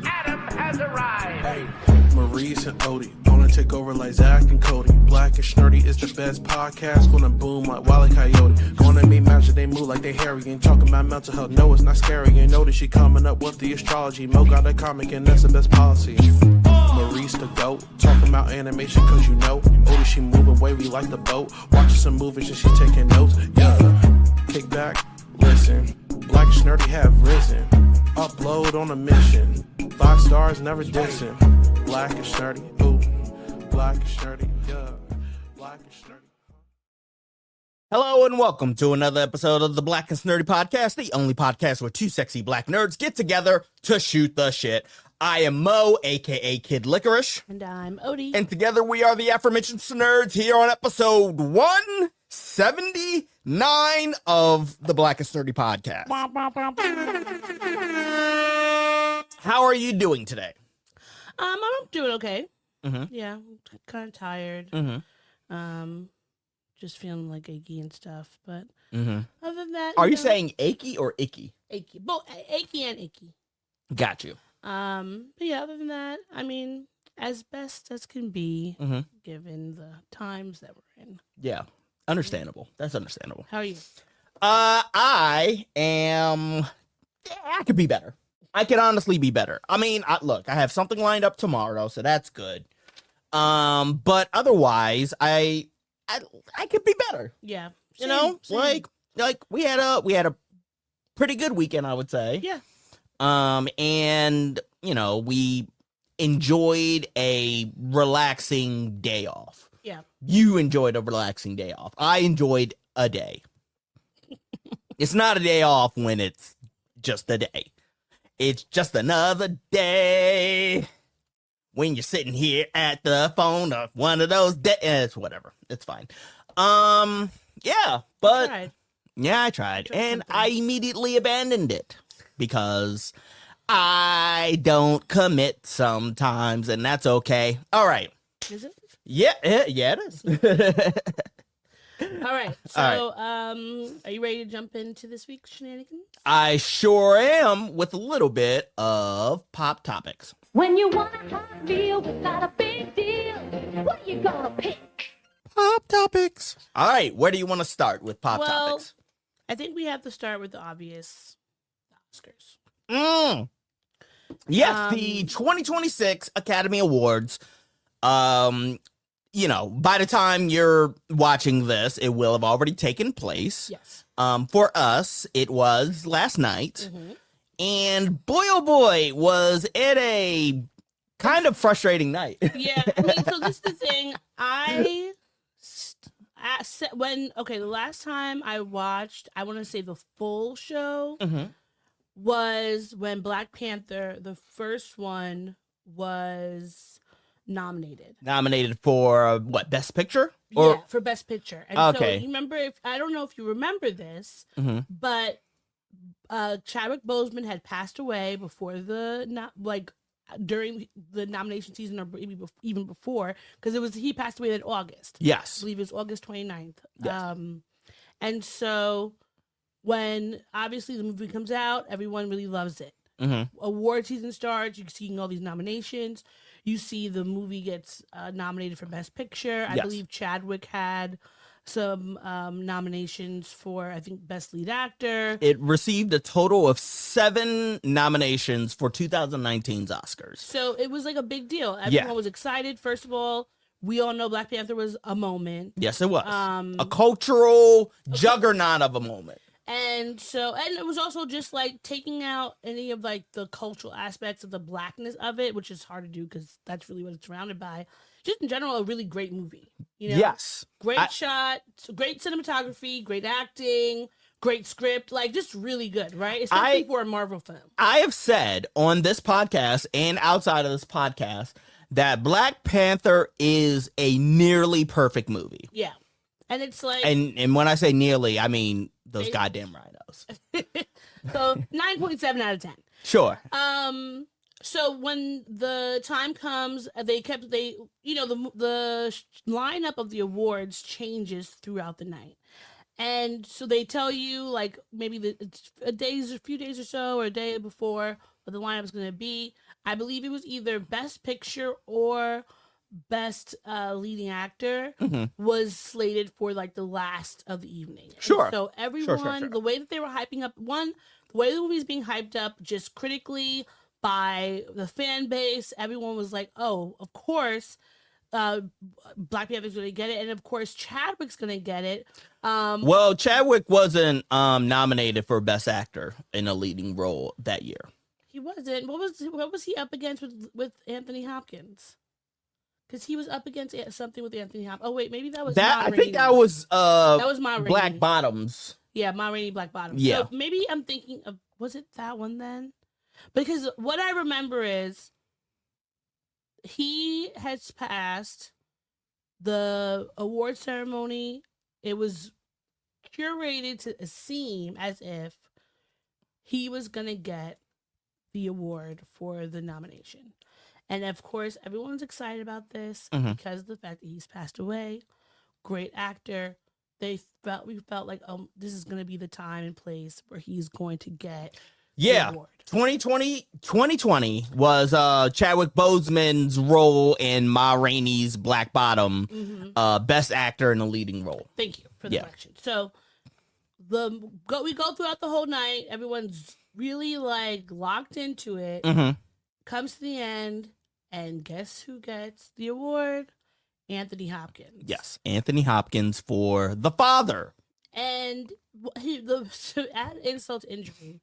Adam has arrived. Hey, Maurice and Odie gonna take over like Zach and Cody. Black and Snerdy is the best podcast. Gonna boom like Wile E. Coyote. Gonna make magic, they move like they hairy. Ain't talking about mental health, no, it's not scary. You know that she coming up with the astrology. Mo got a comic and that's the best policy. Maurice the goat, talking about animation cause you know. Odie, she moving wavy like the boat. Watching some movies and she taking notes. Yeah, kick back, listen. Black and Snerdy have risen. Upload on a mission. 5 stars, never dissing. Black and Snerdy, ooh. Black and Snerdy, yeah. Black and Snerdy. Hello and welcome to another episode of the Black and Snerdy podcast, the only podcast where two sexy black nerds get together to shoot the shit. I am Mo, aka Kid Licorish. And I'm Odie. And together we are the aforementioned nerds here on episode 179 of the Black and Snerdy podcast. How are you doing today? I'm doing okay. Mm-hmm. Yeah, I'm kind of tired. Mm-hmm. Just feeling like achy and stuff. But Mm-hmm. other than that, Are you saying achy or icky? achy? Both achy and icky. Got you. But yeah, other than that, I mean, as best as can be, Mm-hmm. given the times that we're in. Yeah. Understandable. That's understandable. How are you? I am. I could be better. I could honestly be better. I mean, look, I have something lined up tomorrow, so that's good. But otherwise, I could be better. Yeah, You know, same. like we had a pretty good weekend, I would say. Yeah. And you know, we enjoyed a relaxing day off. Yeah. You enjoyed a relaxing day off. I enjoyed a day. It's not a day off when it's just a day. It's just another day when you're sitting here at the phone or one of those days. Whatever. It's fine. Yeah, but Tried. yeah, I tried. And something. I immediately abandoned it because I don't commit sometimes, and that's okay. All right. Is it? Yeah, it is. All right. So, are you ready to jump into this week's shenanigans? I sure am, with a little bit of pop topics. When you want a hot meal without a big deal, what you gonna pick? Pop topics. All right, where do you want to start with pop topics? I think we have to start with the obvious Oscars. Yes, the 2026 Academy Awards. You know, by the time you're watching this, it will have already taken place. Yes. For us, it was last night. Mm-hmm. And boy, oh boy, was it a kind of frustrating night. Yeah, I mean, so this is the thing. The last time I watched, I want to say the full show Mm-hmm. was when Black Panther, the first one, was nominated for what, Best Picture? yeah, for Best Picture. And Okay. so you remember, I don't know if you remember this, Mm-hmm. but Chadwick Boseman had passed away before during the nomination season, or even before, because he passed away in August. I Yes. believe it was August 29th. Yes. And so when obviously the movie comes out, everyone really loves it. Mm-hmm. Award season starts, you're seeing all these nominations. You see the movie gets nominated for Best Picture. I Yes. believe Chadwick had some nominations for, I think, Best Lead Actor. It received a total of 7 nominations for 2019's Oscars. So it was like a big deal. Everyone was excited. First of all, we all know Black Panther was a moment. Yes, it was. A cultural juggernaut of a moment. And it was also just like taking out any of like the cultural aspects of the blackness of it, which is hard to do because that's really what it's surrounded by. Just in general, a really great movie. You know? Yes. Great shot, great cinematography, great acting, great script, like just really good, right? Especially for a Marvel film. I have said on this podcast and outside of this podcast that Black Panther is a nearly perfect movie. Yeah. And it's like... And when I say nearly, I mean those goddamn rhinos. So 9.7 out of 10. Sure. So when the time comes, the lineup of the awards changes throughout the night. And so they tell you like maybe it's a few days or so, or a day before what the lineup is going to be. I believe it was either Best Picture or Best Leading Actor was slated for like the last of the evening. Sure. And so everyone, Sure. the way that they were hyping up, the way the movie's being hyped up, just critically by the fan base, everyone was like, "Oh, of course." Black Panther's gonna get it, and of course Chadwick's gonna get it. Well, Chadwick wasn't nominated for Best Actor in a leading role that year. He wasn't. What was he up against with Anthony Hopkins? Because he was up against something with Anthony Hopkins. Oh wait, maybe that was that. Ma I Rainey. think that was Ma Rainey. Black Bottoms. Yeah, Ma Rainey, Black Bottoms. Yeah. So maybe I'm thinking of, was it that one then? Because what I remember is he has passed the award ceremony. It was curated to seem as if he was going to get the award for the nomination. And of course, everyone's excited about this because of the fact that he's passed away. Great actor. We felt like, this is going to be the time and place where he's going to get the award. 2020 was Chadwick Boseman's role in Ma Rainey's Black Bottom, Best Actor in a leading role. Thank you for the correction. So we go throughout the whole night. Everyone's really like locked into it. Comes to the end, and guess who gets the award? Anthony Hopkins. Yes, Anthony Hopkins for The Father. And to add insult to injury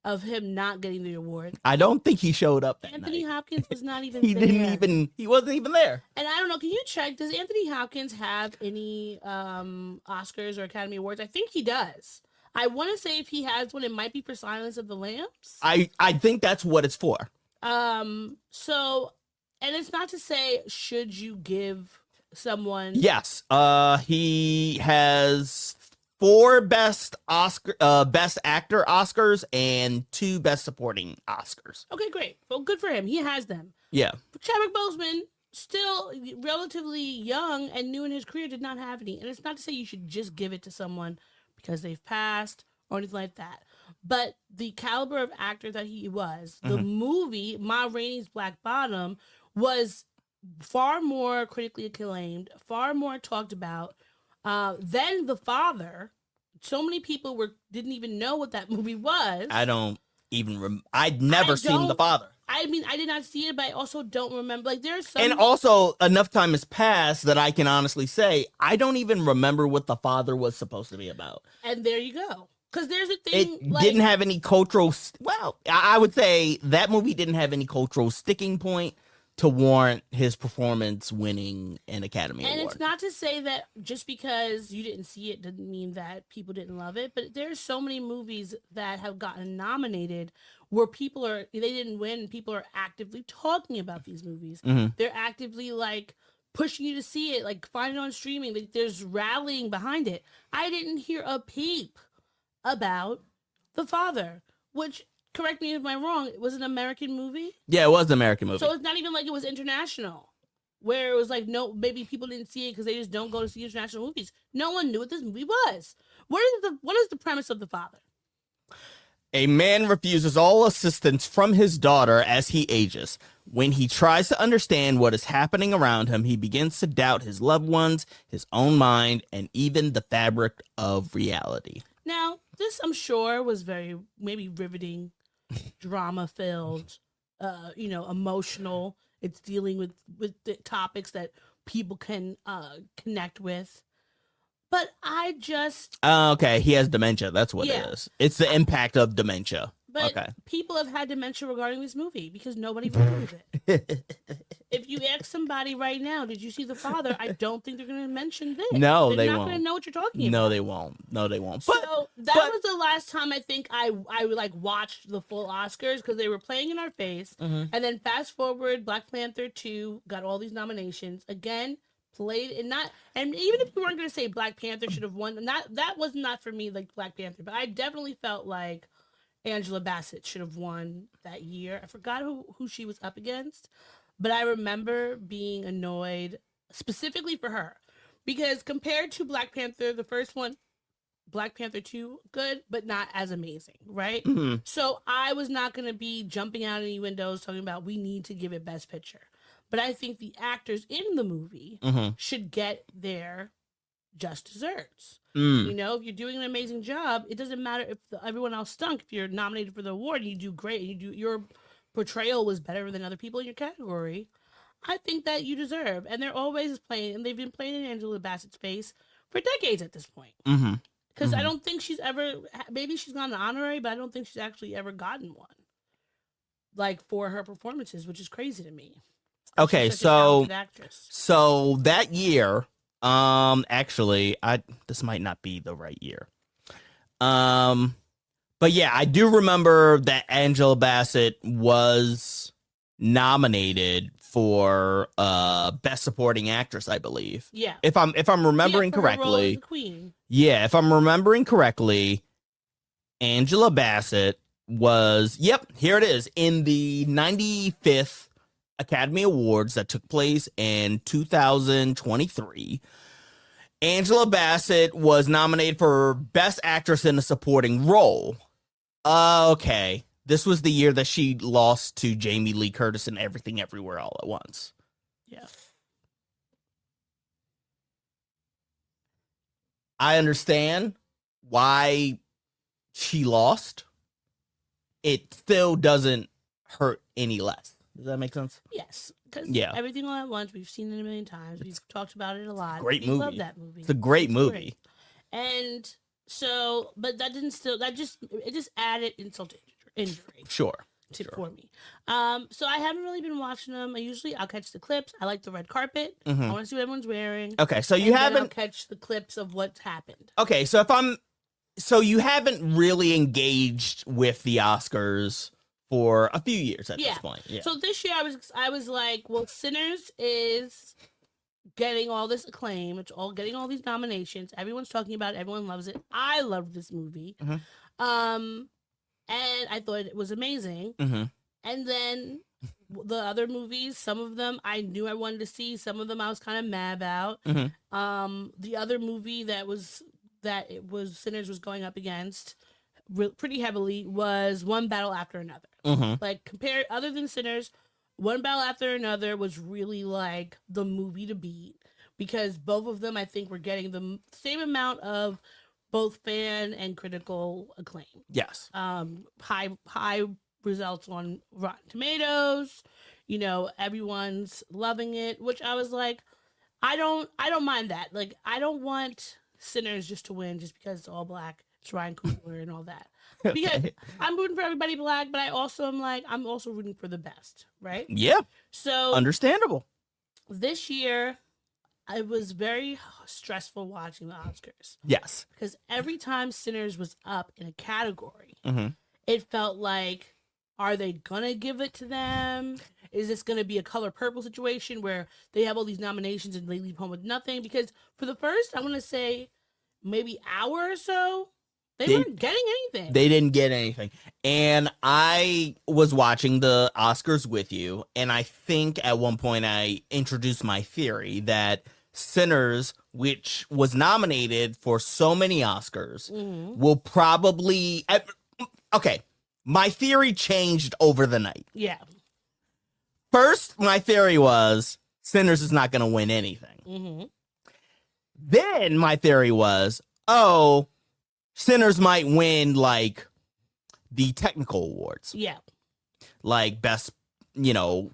of him not getting the award, I don't think he showed up that Anthony night. Hopkins was not even He there. He wasn't even there. And I don't know, can you check, does Anthony Hopkins have any Oscars or Academy Awards? I think he does. I want to say if he has one, it might be for Silence of the Lambs. I think that's what it's for. So, and it's not to say should you give someone. Yes. He has 4 Best Actor Oscars and 2 Best Supporting Oscars. Okay, great. Well, good for him. He has them. Yeah. But Chadwick Boseman, still relatively young and new in his career, did not have any. And it's not to say you should just give it to someone because they've passed or anything like that. But the caliber of actor that he was, the movie, Ma Rainey's Black Bottom, was far more critically acclaimed, far more talked about than The Father. So many people didn't even know what that movie was. I don't even I'd never seen The Father. I mean, I did not see it, but I also don't remember. Like, there's some... And also, enough time has passed that I can honestly say I don't even remember what The Father was supposed to be about. And there you go. Because there's a thing... It didn't have any cultural... Well, I would say that movie didn't have any cultural sticking point to warrant his performance winning an Academy Award. And it's not to say that just because you didn't see it doesn't mean that people didn't love it, but there's so many movies that have gotten nominated where they didn't win, and people are actively talking about these movies. They're actively like pushing you to see it, like find it on streaming. Like, there's rallying behind it. I didn't hear a peep about The Father, which, correct me if I'm wrong, it was an American movie. Yeah, it was an American movie. So it's not even like it was international, where it was like, no, maybe people didn't see it because they just don't go to see international movies. No one knew what this movie was. What is the premise of The Father? A man refuses all assistance from his daughter as he ages. When he tries to understand what is happening around him, he begins to doubt his loved ones, his own mind, and even the fabric of reality. Now, this, I'm sure, was very, maybe riveting, drama-filled, emotional. It's dealing with the topics that people can connect with. But I just... Okay, he has dementia. That's what Yeah. it is. It's the impact of dementia. But Okay. people have had dementia regarding this movie because nobody remembers it. If you ask somebody right now, did you see The Father? I don't think they're going to mention this. No, they They're not won't. going to know what you're talking about. No, they won't. No, they won't. So But that was the last time I think I like watched the full Oscars because they were playing in our face. And then fast forward, Black Panther 2 got all these nominations again. Played and not, and even if you weren't going to say Black Panther should have won, that was not for me like Black Panther, but I definitely felt like Angela Bassett should have won that year. I forgot who she was up against, but I remember being annoyed specifically for her because compared to Black Panther, the first one, Black Panther 2 good, but not as amazing, right? Mm-hmm. So I was not going to be jumping out any windows talking about we need to give it Best Picture. But I think the actors in the movie should get their just desserts. You know, if you're doing an amazing job, it doesn't matter if everyone else stunk. If you're nominated for the award and you do great, and your portrayal was better than other people in your category, I think that you deserve. And they're always playing, and they've been playing in Angela Bassett's face for decades at this point. Because I don't think she's ever, maybe she's gotten an honorary, but I don't think she's actually ever gotten one. Like, for her performances, which is crazy to me. Okay, so that year, actually, this might not be the right year. But yeah, I do remember that Angela Bassett was nominated for Best Supporting Actress, I believe. Yeah. If I'm remembering correctly. The Queen. Yeah, if I'm remembering correctly, Angela Bassett was, here it is, in the 95th Academy Awards that took place in 2023. Angela Bassett was nominated for Best Actress in a Supporting Role. Okay. This was the year that she lost to Jamie Lee Curtis in Everything Everywhere All at Once. Yeah. I understand why she lost. It still doesn't hurt any less. Does that make sense? Yes. Because Everything All at Once, we've seen it a million times. We've talked about it a lot. Great movie. Love that movie. It's a great movie. Great. And so, but that didn't still, it just added insult to injury. Sure. For me. So I haven't really been watching them. I'll catch the clips. I like the red carpet. I want to see what everyone's wearing. Okay, so I'll catch the clips of what's happened. Okay, so you haven't really engaged with the Oscars for a few years at this point. Yeah. So this year I was like, well, Sinners is getting all this acclaim. It's all getting all these nominations. Everyone's talking about it. Everyone loves it. I loved this movie. And I thought it was amazing. And then the other movies, some of them I knew I wanted to see. Some of them I was kind of mad about. The other movie that Sinners was going up against pretty heavily was One Battle After Another. Like, other than Sinners, One Battle After Another was really like the movie to beat, because both of them I think were getting the same amount of both fan and critical acclaim. Yes. High results on Rotten Tomatoes. You know, everyone's loving it, which I was like, I don't mind that. Like, I don't want Sinners just to win just because it's all black. It's Ryan Coogler and all that. Because I'm rooting for everybody black, but I'm also rooting for the best, right? Yeah. So understandable. This year, it was very stressful watching the Oscars. Yes. Because every time Sinners was up in a category, it felt like, are they going to give it to them? Is this going to be a Color Purple situation where they have all these nominations and they leave home with nothing? Because for the first, I want to say, maybe hour or so, they weren't getting anything. They didn't get anything. And I was watching the Oscars with you, and I think at one point I introduced my theory that Sinners, which was nominated for so many Oscars, will probably... Okay, my theory changed over the night. Yeah. First, my theory was Sinners is not going to win anything. Then my theory was, Sinners might win, like, the technical awards. Yeah. Like best,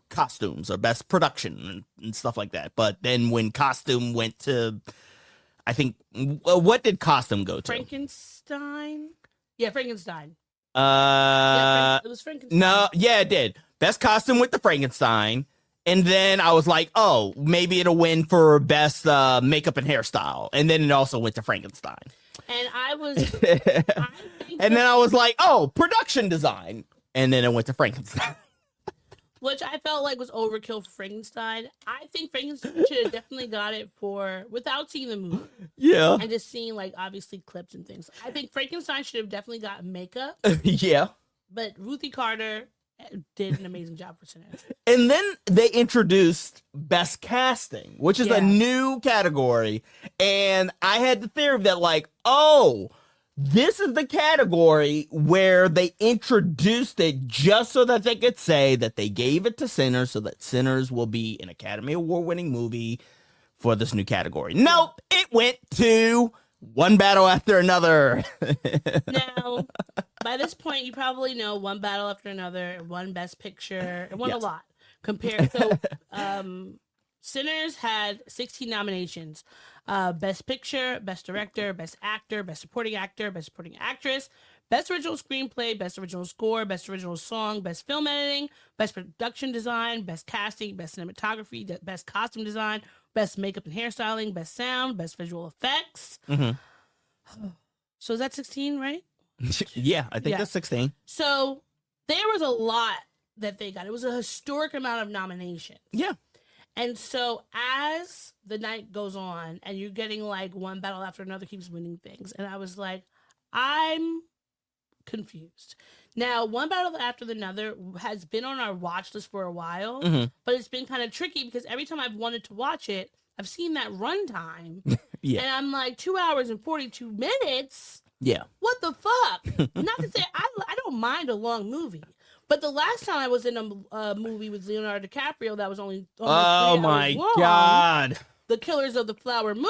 costumes or best production and stuff like that. But then when costume went to, I think, what did costume go to? Frankenstein? Yeah, Frankenstein. It was Frankenstein. No, yeah, it did. Best costume went to Frankenstein. And then I was like, maybe it'll win for best makeup and hairstyle. And then it also went to Frankenstein. And I was... and then I was like, production design. And then it went to Frankenstein. Which I felt like was overkill for Frankenstein. I think Frankenstein should have definitely got it without seeing the movie. Yeah. And just seeing, like, obviously clips and things. I think Frankenstein should have definitely gotten makeup. Yeah. But Ruthie Carter did an amazing job for Sinners. And then they introduced best casting, which is a new category. And I had the theory that, like, This is the category where they introduced it just so that they could say that they gave it to Sinners so that Sinners will be an Academy Award-winning movie for this new category. Nope, it went to One Battle After Another. Now, by this point, you probably know One Battle After Another, one Best Picture. It won a lot. Sinners had 16 nominations. Best Picture, Best Director, Best Actor, Best Supporting Actress, Best Original Screenplay, Best Original Score, Best Original Song, Best Film Editing, Best Production Design, Best Casting, Best Cinematography, Best Costume Design, Best Makeup and Hairstyling, Best Sound, Best Visual Effects. Mm-hmm. So is that 16, right? Yeah, I think that's 16. So there was a lot that they got. It was a historic amount of nominations. Yeah. And so as the night goes on and you're getting like one battle after another keeps winning things. And I was like, I'm confused. Now, One Battle After Another has been on our watch list for a while, but it's been kind of tricky because every time I've wanted to watch it, I've seen that runtime. Yeah. And I'm like, 2 hours and 42 minutes? Yeah. What the fuck? Not to say, I don't mind a long movie. But the last time I was in a movie with Leonardo DiCaprio that was only almost 3 hours long, God. The Killers of the Flower Moon,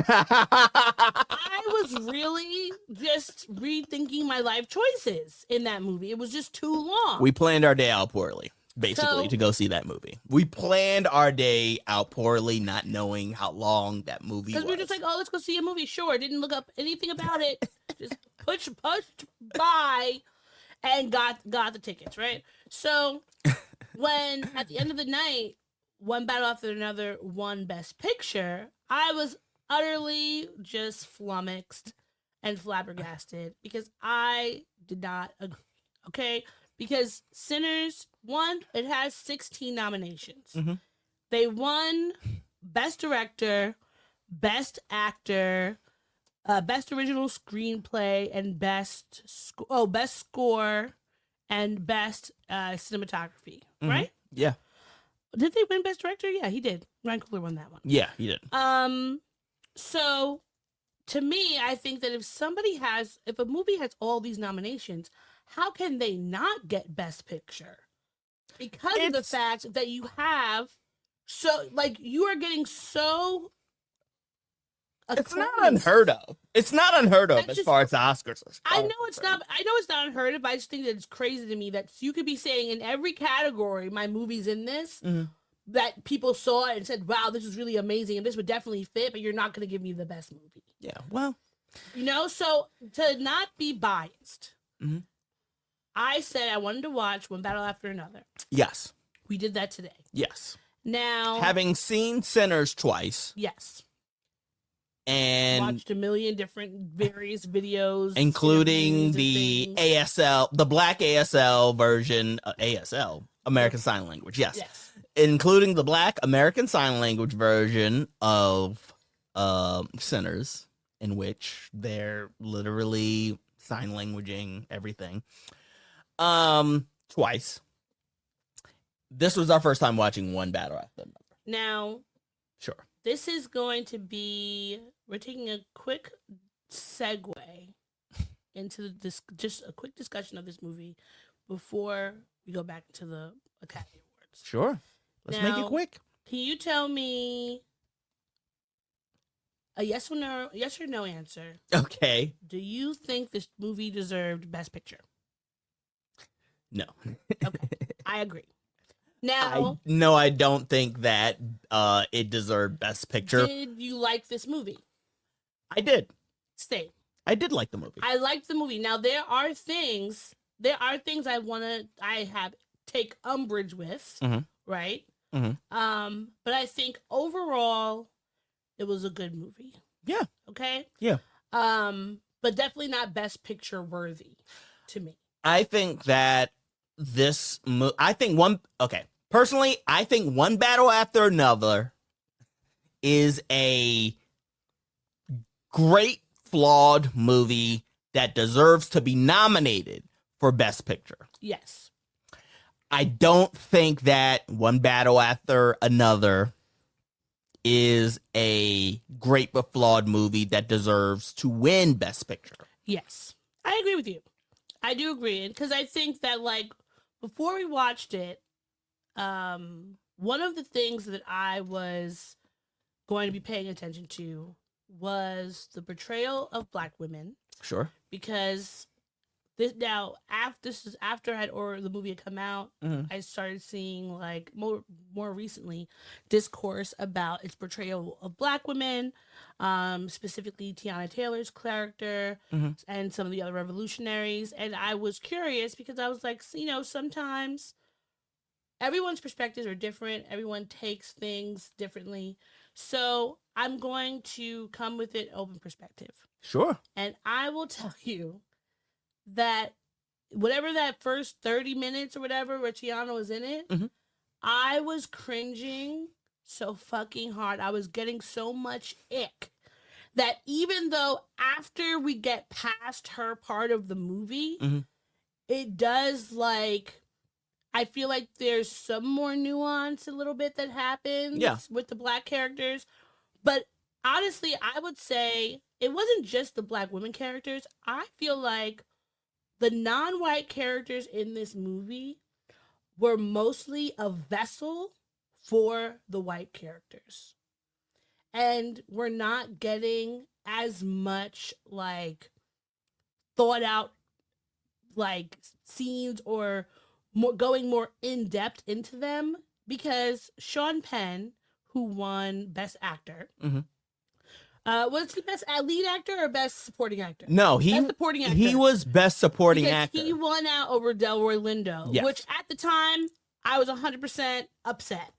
I was really just rethinking my life choices in that movie. It was just too long. We planned our day out poorly, basically, to go see that movie. We planned our day out poorly, not knowing how long that movie was. Because we were just like, oh, let's go see a movie. Sure. Didn't look up anything about it. Just pushed by and got the tickets, right? So when at the end of the night, One Battle After Another won Best Picture, I was utterly just flummoxed and flabbergasted because I did not agree. Okay? Because Sinners, one, it has 16 nominations. They won Best Director, Best Actor, Best Original Screenplay, and Best Score, and Best Cinematography, right? Yeah. Did they win Best Director? Yeah, he did. Ryan Coogler won that one. Yeah, he did. So to me, I think that if a movie has all these nominations, how can they not get Best Picture? Because of the fact that you have you are getting so. It's not unheard of. It's not unheard of as far as the Oscars are. I know it's not. I know it's not unheard of. I just think that it's crazy to me that you could be saying in every category, my movie's in this, that people saw it and said, "Wow, this is really amazing, and this would definitely fit." But you're not going to give me the best movie. Yeah. Well, so to not be biased, I said I wanted to watch One Battle After Another. Yes. We did that today. Yes. Now, having seen Sinners twice. Yes. And watched a million different various videos, including the ASL, the Black ASL version, ASL, American Sign Language. Yes. Including the Black American Sign Language version of Sinners, in which they're literally sign languaging everything. Twice. This was our first time watching One Battle After Another. Now, sure. This is going to be, we're taking a quick segue into this, just a quick discussion of this movie before we go back to the Academy Awards. Sure. Let's make it quick. Can you tell me a yes or no answer? Okay. Do you think this movie deserved Best Picture? No. Okay. I agree. Now, I don't think that it deserved Best Picture. Did you like this movie? I did. Stay. I did like the movie. I liked the movie. Now there are things I have take umbrage with, right? But I think overall it was a good movie. Yeah. Okay. Yeah. But definitely not Best Picture worthy to me. I think that personally, I think One Battle After Another is a great, flawed movie that deserves to be nominated for Best Picture. Yes. I don't think that One Battle After Another is a great but flawed movie that deserves to win Best Picture. Yes, I agree with you. I do agree, because I think that like before we watched it, one of the things that I was going to be paying attention to was the portrayal of Black women, Sure. because this is after the movie had come out. I started seeing like more recently discourse about its portrayal of Black women, specifically Teyana Taylor's character and some of the other revolutionaries. And I was curious because I was like, sometimes everyone's perspectives are different. Everyone takes things differently. So I'm going to come with an open perspective. Sure. And I will tell you that whatever that first 30 minutes or whatever where Teyana was in it, I was cringing so fucking hard. I was getting so much ick that even though after we get past her part of the movie, it does like, I feel like there's some more nuance a little bit that happens with the Black characters. But honestly, I would say it wasn't just the Black women characters. I feel like the non-white characters in this movie were mostly a vessel for the white characters. And we're not getting as much like thought out like scenes or going more in depth into them, because Sean Penn, who won Best Actor, was he Best Lead Actor or Best Supporting Actor? No, Best Supporting Actor. He was Best Supporting because Actor. He won out over Delroy Lindo, Yes. which at the time I was 100% upset,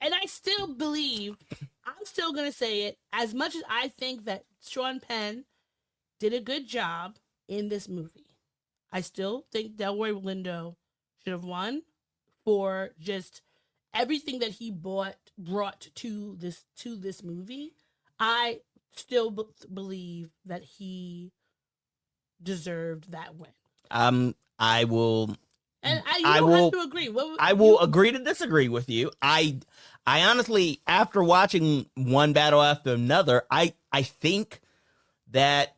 and I still believe. I'm still gonna say it. As much as I think that Sean Penn did a good job in this movie, I still think Delroy Lindo should have won for just everything that he brought to this movie. I still believe that he deserved that win. I will. And I will have to agree. I will agree to disagree with you. I honestly, after watching one battle after another, I think that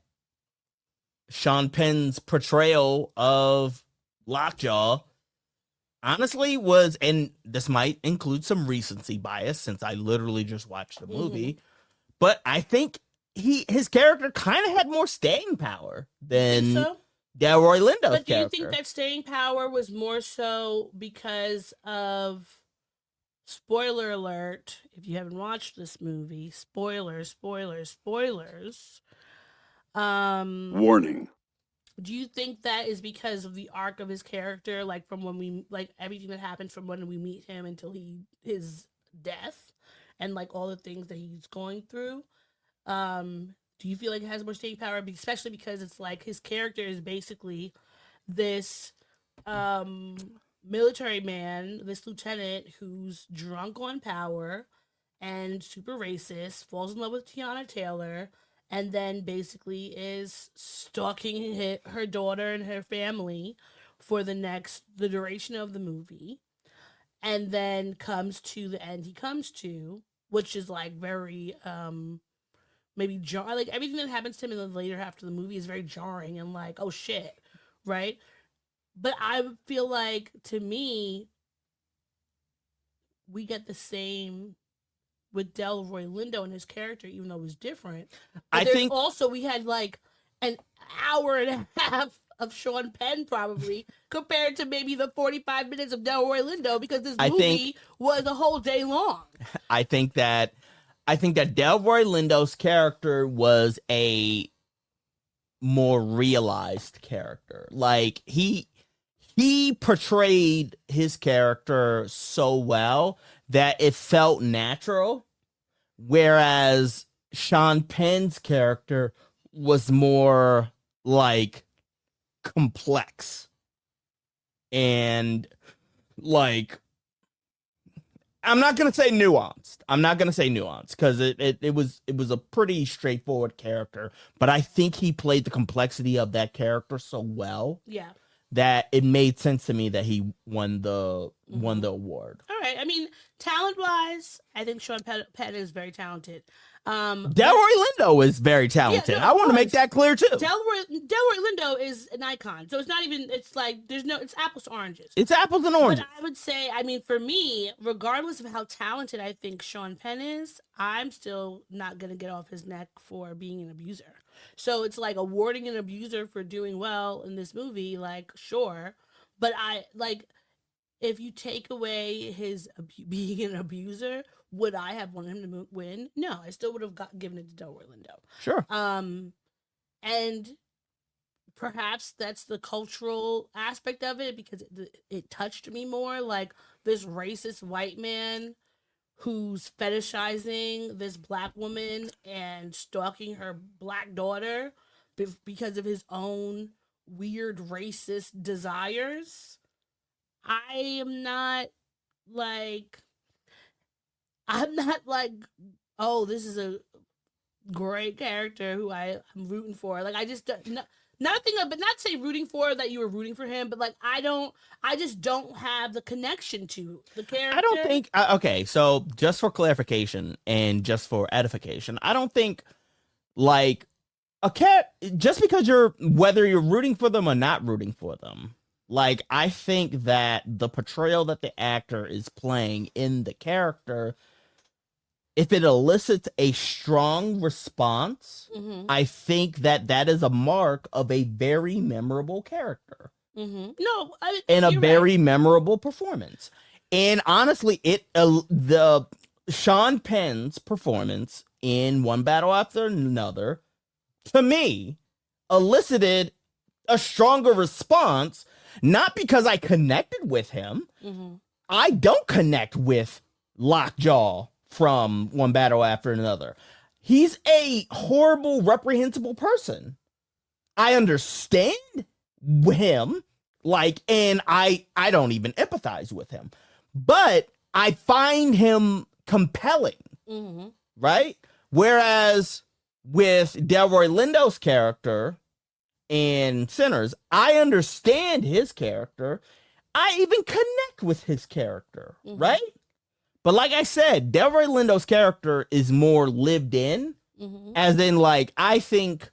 Sean Penn's portrayal of Lockjaw honestly was, and this might include some recency bias since I literally just watched the movie, but I think his character kind of had more staying power than Delroy Lindo's character. But do you think that staying power was more so because of, spoiler alert, if you haven't watched this movie, spoilers. Warning. Do you think that is because of the arc of his character, like from when we, like everything that happens from when we meet him until his death, and like all the things that he's going through? Do you feel like it has more staying power, especially because it's like his character is basically this military man, this lieutenant who's drunk on power and super racist, falls in love with Teyana Taylor, and then basically is stalking her daughter and her family for the duration of the movie, and then comes to the end he comes to, which is like very maybe like everything that happens to him in the later half of the movie is very jarring and like, oh shit, right? But I feel like, to me, we get the same with Delroy Lindo and his character, even though it was different. But I think also we had like an hour and a half of Sean Penn probably compared to maybe the 45 minutes of Delroy Lindo, because this movie was a whole day long. I think that Delroy Lindo's character was a more realized character. Like he portrayed his character so well that it felt natural, whereas Sean Penn's character was more like complex and like, I'm not gonna say nuanced. Because it was a pretty straightforward character, but I think he played the complexity of that character so well, yeah, that it made sense to me that he won the award. All right. I mean, talent-wise, I think Sean Penn is very talented. Delroy Lindo is very talented. Yeah, no, I want to make that clear too. Delroy Lindo is an icon, so it's not even. It's like it's apples to oranges. It's apples and oranges. But I would say, I mean, for me, regardless of how talented I think Sean Penn is, I'm still not gonna get off his neck for being an abuser. So it's like awarding an abuser for doing well in this movie, like sure, but I like if you take away his being an abuser. Would I have wanted him to win? No, I still would have given it to Delroy Lindo. Sure. And perhaps that's the cultural aspect of it because it touched me more. Like this racist white man who's fetishizing this black woman and stalking her black daughter because of his own weird racist desires. I am not like, oh, this is a great character who I'm rooting for. Like, I just nothing, but not say rooting for that you were rooting for him, but like I just don't have the connection to the character. I don't think. Okay, so just for clarification and just for edification, I don't think like just because whether you're rooting for them or not rooting for them. Like, I think that the portrayal that the actor is playing in the character, if it elicits a strong response, I think that is a mark of a very memorable character. No, and a very memorable performance. And honestly, the Sean Penn's performance in One Battle After Another, to me, elicited a stronger response. Not because I connected with him. I don't connect with Lockjaw from One Battle After Another. He's a horrible, reprehensible person. I understand him, and I don't even empathize with him. But I find him compelling, right? Whereas with Delroy Lindo's character, and Sinners, I understand his character. I even connect with his character, right? But like I said, Delroy Lindo's character is more lived in, as in, like, I think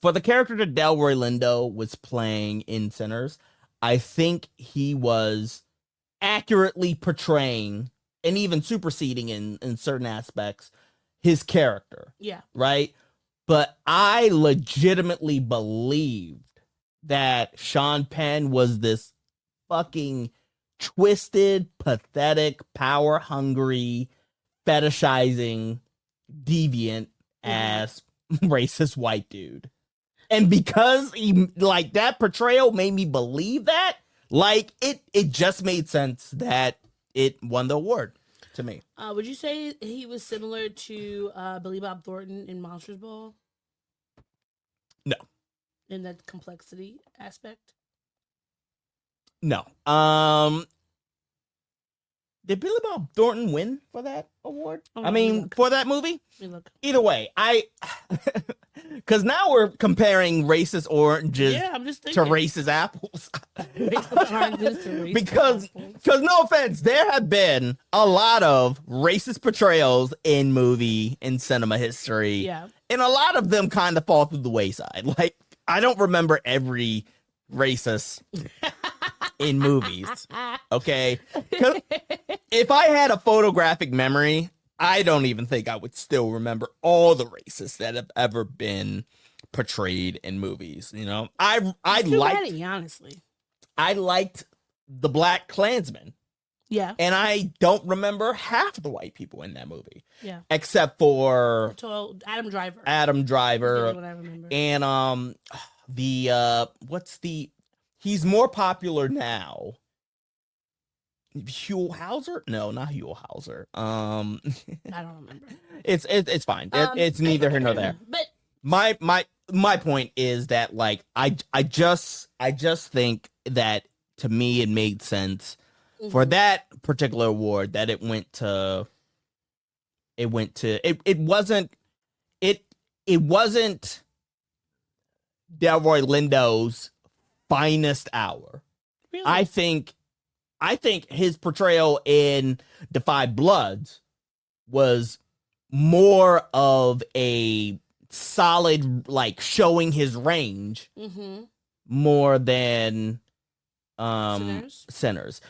for the character that Delroy Lindo was playing in Sinners, I think he was accurately portraying and even superseding in certain aspects his character. Yeah. Right? But I legitimately believed that Sean Penn was this fucking twisted, pathetic, power-hungry, fetishizing, deviant ass racist white dude. And because that portrayal made me believe that, it just made sense that it won the award to me. Would you say he was similar to Billy Bob Thornton in Monsters Ball? No. In that complexity aspect? No. Did Billy Bob Thornton win for that award? For that movie? Either way, because now we're comparing racist oranges to racist apples. Because no offense, there have been a lot of racist portrayals in movie and cinema history. Yeah. And a lot of them kind of fall through the wayside. Like, I don't remember every racist in movies. Okay? 'Cause if I had a photographic memory, I don't even think I would still remember all the racists that have ever been portrayed in movies. You know, I liked, honestly. I liked the Black Klansman. Yeah. And I don't remember half the white people in that movie. Yeah. Except for Adam Driver. Adam Driver. That's what I remember. And he's more popular now. Huell Hauser? No, not Huell Hauser. I don't remember. It's fine. It's neither here nor there. But my point is that, like, I just think that, to me, it made sense for that particular award that it wasn't Delroy Lindo's finest hour. Really? I think I think his portrayal in Defy Bloods was more of a solid, like, showing his range more than Sinners.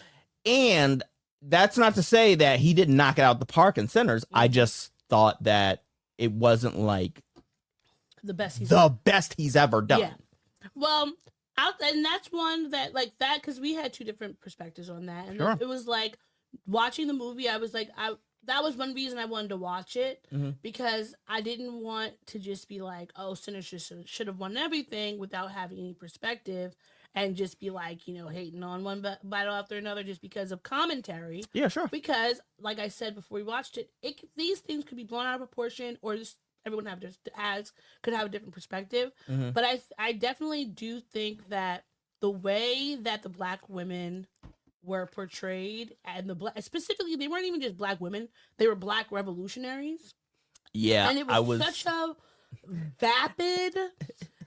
And that's not to say that he didn't knock it out the park in Sinners. I just thought that it wasn't like the best he's ever done. Yeah. Well, and that's one that, like, that, because we had two different perspectives on that. And Sure. it was like, watching the movie, I was like, that was one reason I wanted to watch it, because I didn't want to just be like, oh, Sinners should have won everything without having any perspective, and just be like, you know, hating on one battle after another just because of commentary. Yeah, sure. Because, like I said before we watched it, these things could be blown out of proportion, or just everyone could have a different perspective. But I definitely do think that the way that the Black women were portrayed, and specifically, they weren't even just Black women; they were Black revolutionaries. Yeah, and it was such a vapid.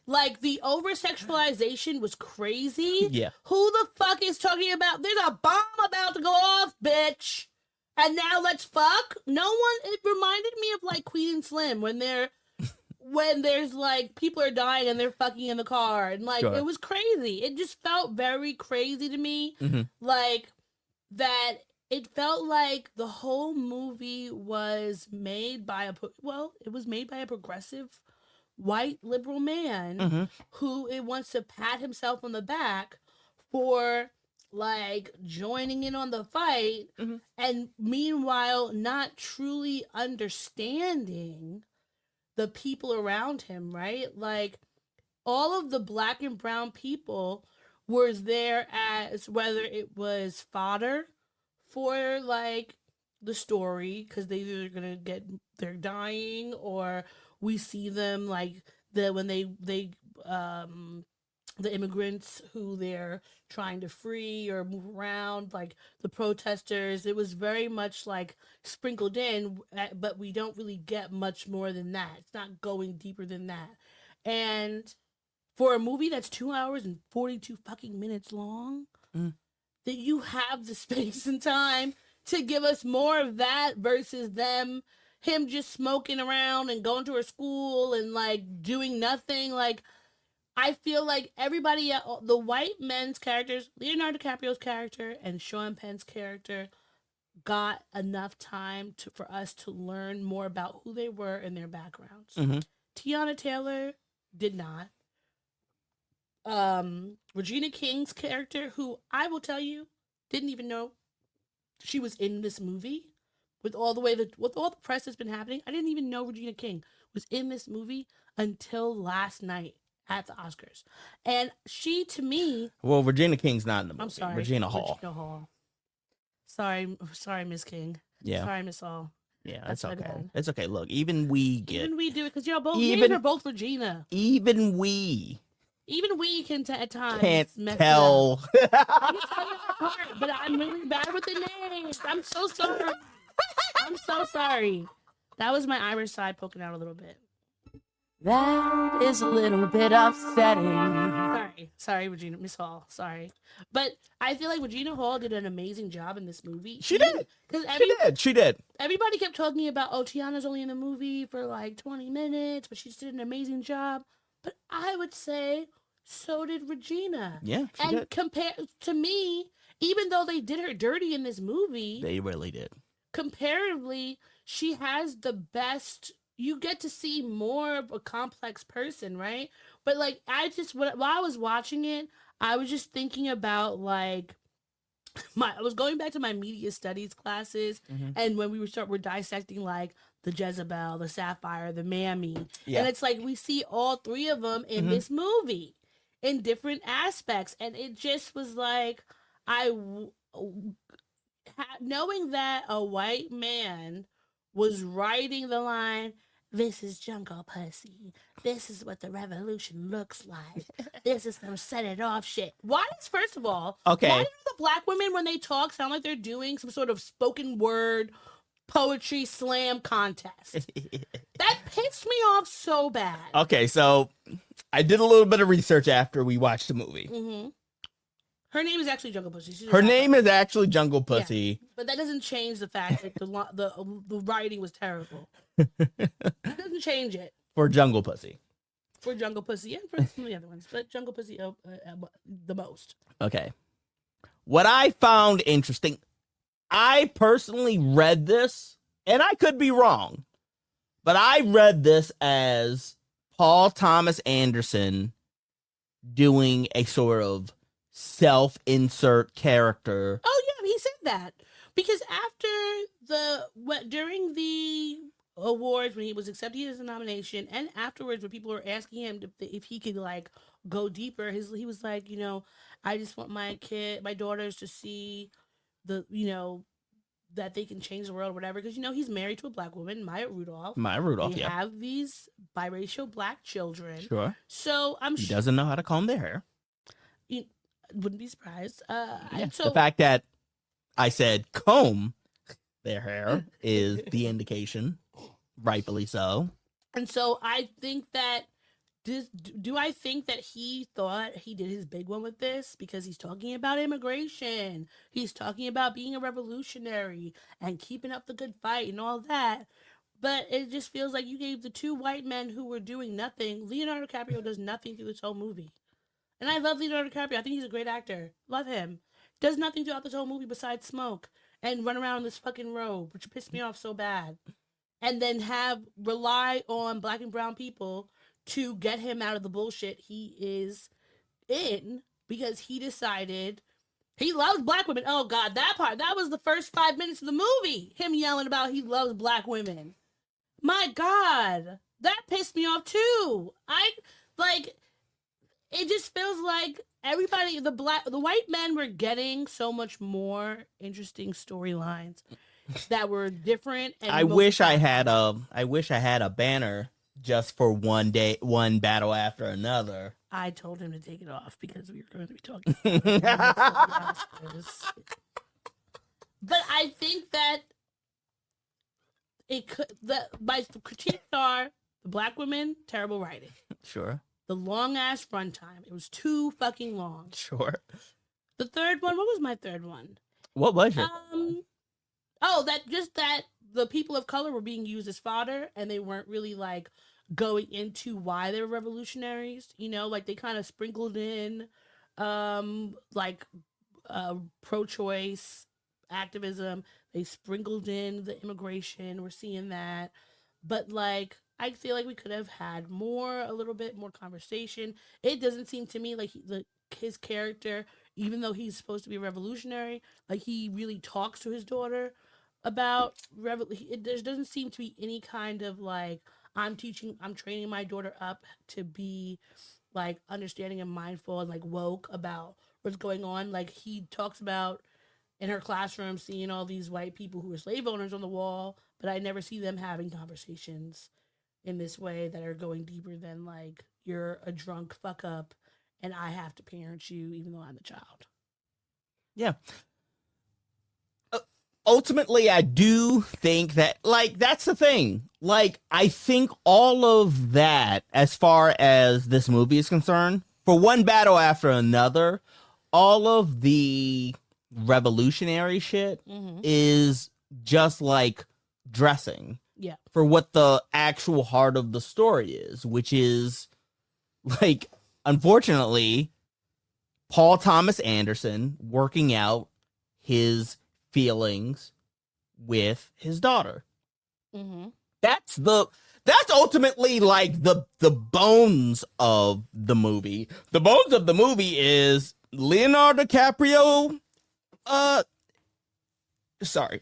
Like, the over-sexualization was crazy. Yeah. Who the fuck is talking about, there's a bomb about to go off, bitch, and now let's fuck? No one, it reminded me of, like, Queen and Slim, when there's, like, people are dying and they're fucking in the car, and, like, It was crazy. It just felt very crazy to me. Like, that it felt like the whole movie was made by it was made by a progressive white liberal man who wants to pat himself on the back for, like, joining in on the fight, and meanwhile not truly understanding the people around him, right? Like, all of the Black and brown people were there as, whether it was fodder for, like, the story, because they're dying, or we see them, like, the immigrants who they're trying to free or move around, like the protesters. It was very much, like, sprinkled in, but we don't really get much more than that. It's not going deeper than that. And for a movie that's 2 hours and 42 fucking minutes long, that you have the space and time to give us more of that versus him just smoking around and going to her school and, like, doing nothing. Like, I feel like everybody, the white men's characters, Leonardo DiCaprio's character and Sean Penn's character, got enough time for us to learn more about who they were and their backgrounds. Teyana Taylor did not. Regina King's character, who I will tell you, didn't even know she was in this movie. With all the press that's been happening, I didn't even know Regina King was in this movie until last night at the Oscars. And she, to me... Well, Regina King's not in the movie. I'm sorry. Regina Hall. Sorry, Miss King. Yeah. Sorry, Miss Hall. Yeah, that's okay. Bad. It's okay. Look, even we do it, because names are both Regina. Even we can at times can't mess tell. It up. I can tell you apart, but I'm really bad with the names. I'm so sorry. I'm so sorry. That was my Irish side poking out a little bit. That is a little bit upsetting. Sorry, Regina, Miss Hall. Sorry, but I feel like Regina Hall did an amazing job in this movie. She did. She did. Everybody kept talking about, oh, Tiana's only in the movie for like 20 minutes, but she did an amazing job. But I would say so did Regina. Yeah, she did. Compared to me, even though they did her dirty in this movie, they really did. Comparatively, she has the best. You get to see more of a complex person, right? But, like, while I was watching it, I was just thinking about, like, I was going back to my media studies classes, and when we're dissecting, like, the Jezebel, the Sapphire, the Mammy, and it's like we see all three of them in this movie in different aspects, and it just was like, knowing that a white man was writing the line, "This is jungle pussy. This is what the revolution looks like. This is some set it off shit." Why do the Black women, when they talk, sound like they're doing some sort of spoken word poetry slam contest? That pissed me off so bad. Okay, so I did a little bit of research after we watched the movie. Her name is actually Jungle Pussy. She's a Her rapper. name is actually Jungle Pussy. Yeah, but that doesn't change the fact that the writing was terrible. It doesn't change it. For Jungle Pussy. For Jungle Pussy and for some of the other ones, but Jungle Pussy the most. Okay. What I found interesting, I personally read this, and I could be wrong, but I read this as Paul Thomas Anderson doing a sort of self-insert character. Oh yeah, he said that because during the awards when he was accepting his nomination, and afterwards when people were asking him if he could like go deeper, he was like, I just want my daughters to see that they can change the world or whatever, because he's married to a black woman, Maya Rudolph. They have these biracial black children. Sure. So I'm He doesn't know how to comb their hair. Wouldn't be surprised. The fact that I said comb their hair is the indication, rightfully so. And so I think that do I think that he thought he did his big one with this because he's talking about immigration, he's talking about being a revolutionary and keeping up the good fight and all that, but it just feels like you gave the two white men who were doing nothing. Leonardo DiCaprio does nothing through this whole movie. And I love Leonardo DiCaprio. I think he's a great actor. Love him. Does nothing throughout this whole movie besides smoke and run around in this fucking robe, which pissed me off so bad. And then rely on black and brown people to get him out of the bullshit he is in because he decided he loves black women. Oh God, that was the first 5 minutes of the movie. Him yelling about he loves black women. My God, that pissed me off too. It just feels like everybody, the white men were getting so much more interesting storylines that were different. And I wish I had a banner just for one battle after another. I told him to take it off because we were going to be talking about but I think that my critiques are the black women, terrible writing. Sure. The long ass runtime. It was too fucking long. Sure. The third one, what was my third one? What was it? That the people of color were being used as fodder and they weren't really like going into why they were revolutionaries. They kind of sprinkled in pro-choice activism. They sprinkled in the immigration. We're seeing that. But I feel like we could have had a little bit more conversation. It doesn't seem to me like his character, even though he's supposed to be revolutionary, like he really talks to his daughter about there doesn't seem to be any kind of I'm training my daughter up to be understanding and mindful and woke about what's going on. He talks about in her classroom seeing all these white people who are slave owners on the wall, but I never see them having conversations in this way that are going deeper than you're a drunk fuck up and I have to parent you even though I'm the child. Yeah. Ultimately, I do think that that's the thing. I think all of that, as far as this movie is concerned, for one battle after another, all of the revolutionary shit is just dressing. Yeah. For what the actual heart of the story is, which is unfortunately, Paul Thomas Anderson working out his feelings with his daughter. Mm-hmm. That's ultimately the bones of the movie. The bones of the movie is Leonardo DiCaprio. Sorry.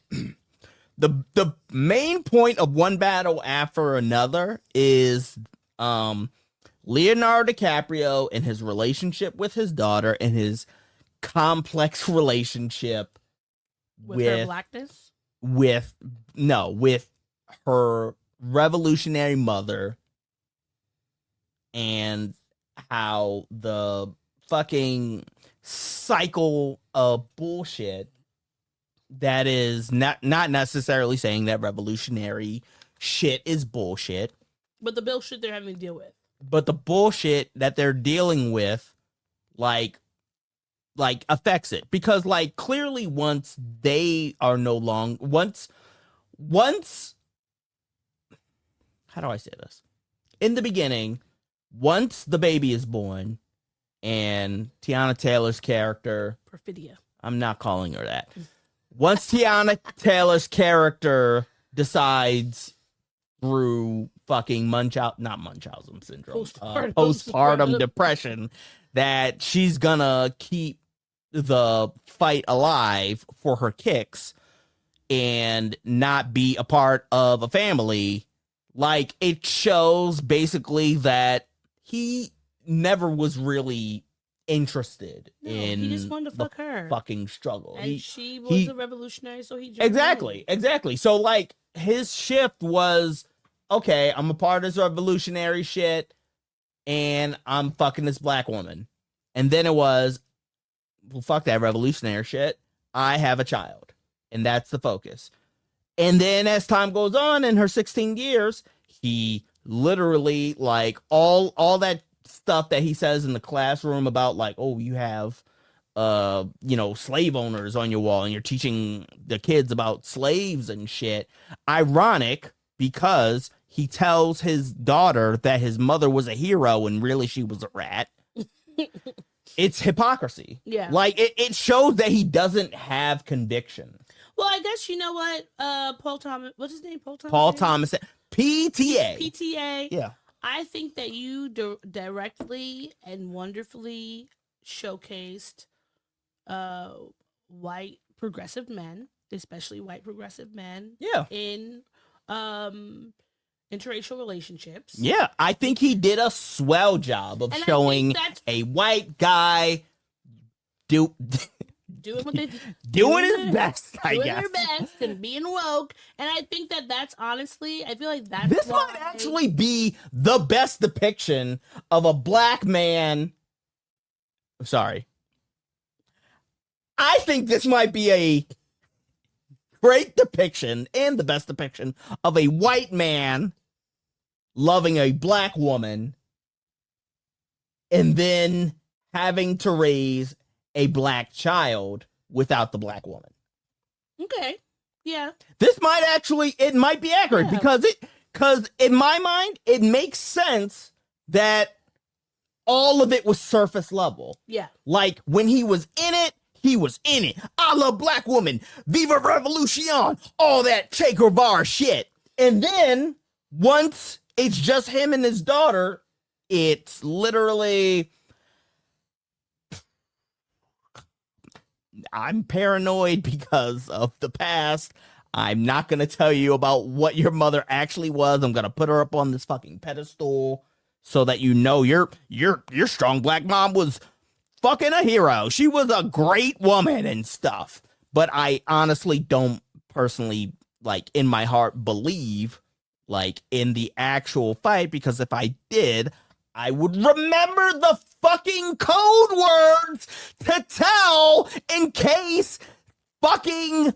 The main point of one battle after another is Leonardo DiCaprio and his relationship with his daughter and his complex relationship with her blackness? With her revolutionary mother and how the fucking cycle of bullshit that is not necessarily saying that revolutionary shit is bullshit. But the bullshit they're having to deal with. But the bullshit that they're dealing with, like affects it, because like clearly once they are no longer once how do I say this? In the beginning, once the baby is born and Teyana Taylor's character, Perfidia. I'm not calling her that. Once Teyana Taylor's character decides through fucking Munchausen syndrome, postpartum depression, that she's gonna keep the fight alive for her kicks and not be a part of a family, like it shows basically that he never was really interested in he just wanted to fuck her fucking struggle. And she was a revolutionary, so he jumped exactly. So like his shift was, okay, I'm a part of this revolutionary shit and I'm fucking this black woman. And then it was, well, fuck that revolutionary shit. I have a child. And that's the focus. And then as time goes on in her 16 years, he literally, like, all that stuff that he says in the classroom about, like, oh, you have, slave owners on your wall and you're teaching the kids about slaves and shit. Ironic, because he tells his daughter that his mother was a hero and really she was a rat. It's hypocrisy. Yeah. Like, it shows that he doesn't have conviction. Well, I guess you know what? Paul Thomas. What's his name? Paul Thomas. PTA. PTA. Yeah. I think that you directly and wonderfully showcased white progressive men, especially white progressive men. Yeah. In interracial relationships. Yeah, I think he did a swell job of showing a white guy doing his best, I guess. Doing their best and being woke. And I think that that's honestly, I feel like that's this might actually be the best depiction of a black man. Sorry. I think this might be a great depiction and the best depiction of a white man loving a black woman and then having to raise a black child without the black woman. Okay. Yeah. This might actually, it might be accurate because in my mind, it makes sense that all of it was surface level. Yeah. Like when he was in it, he was in it. I love black woman. Viva Revolution. All that Che Guevara shit. And then once it's just him and his daughter, it's literally, I'm paranoid because of the past. I'm not going to tell you about what your mother actually was. I'm going to put her up on this fucking pedestal so that you know your strong black mom was fucking a hero. She was a great woman and stuff. But I honestly don't personally, like, in my heart believe, like, in the actual fight, because if I did, I would remember the fucking code words to tell in case fucking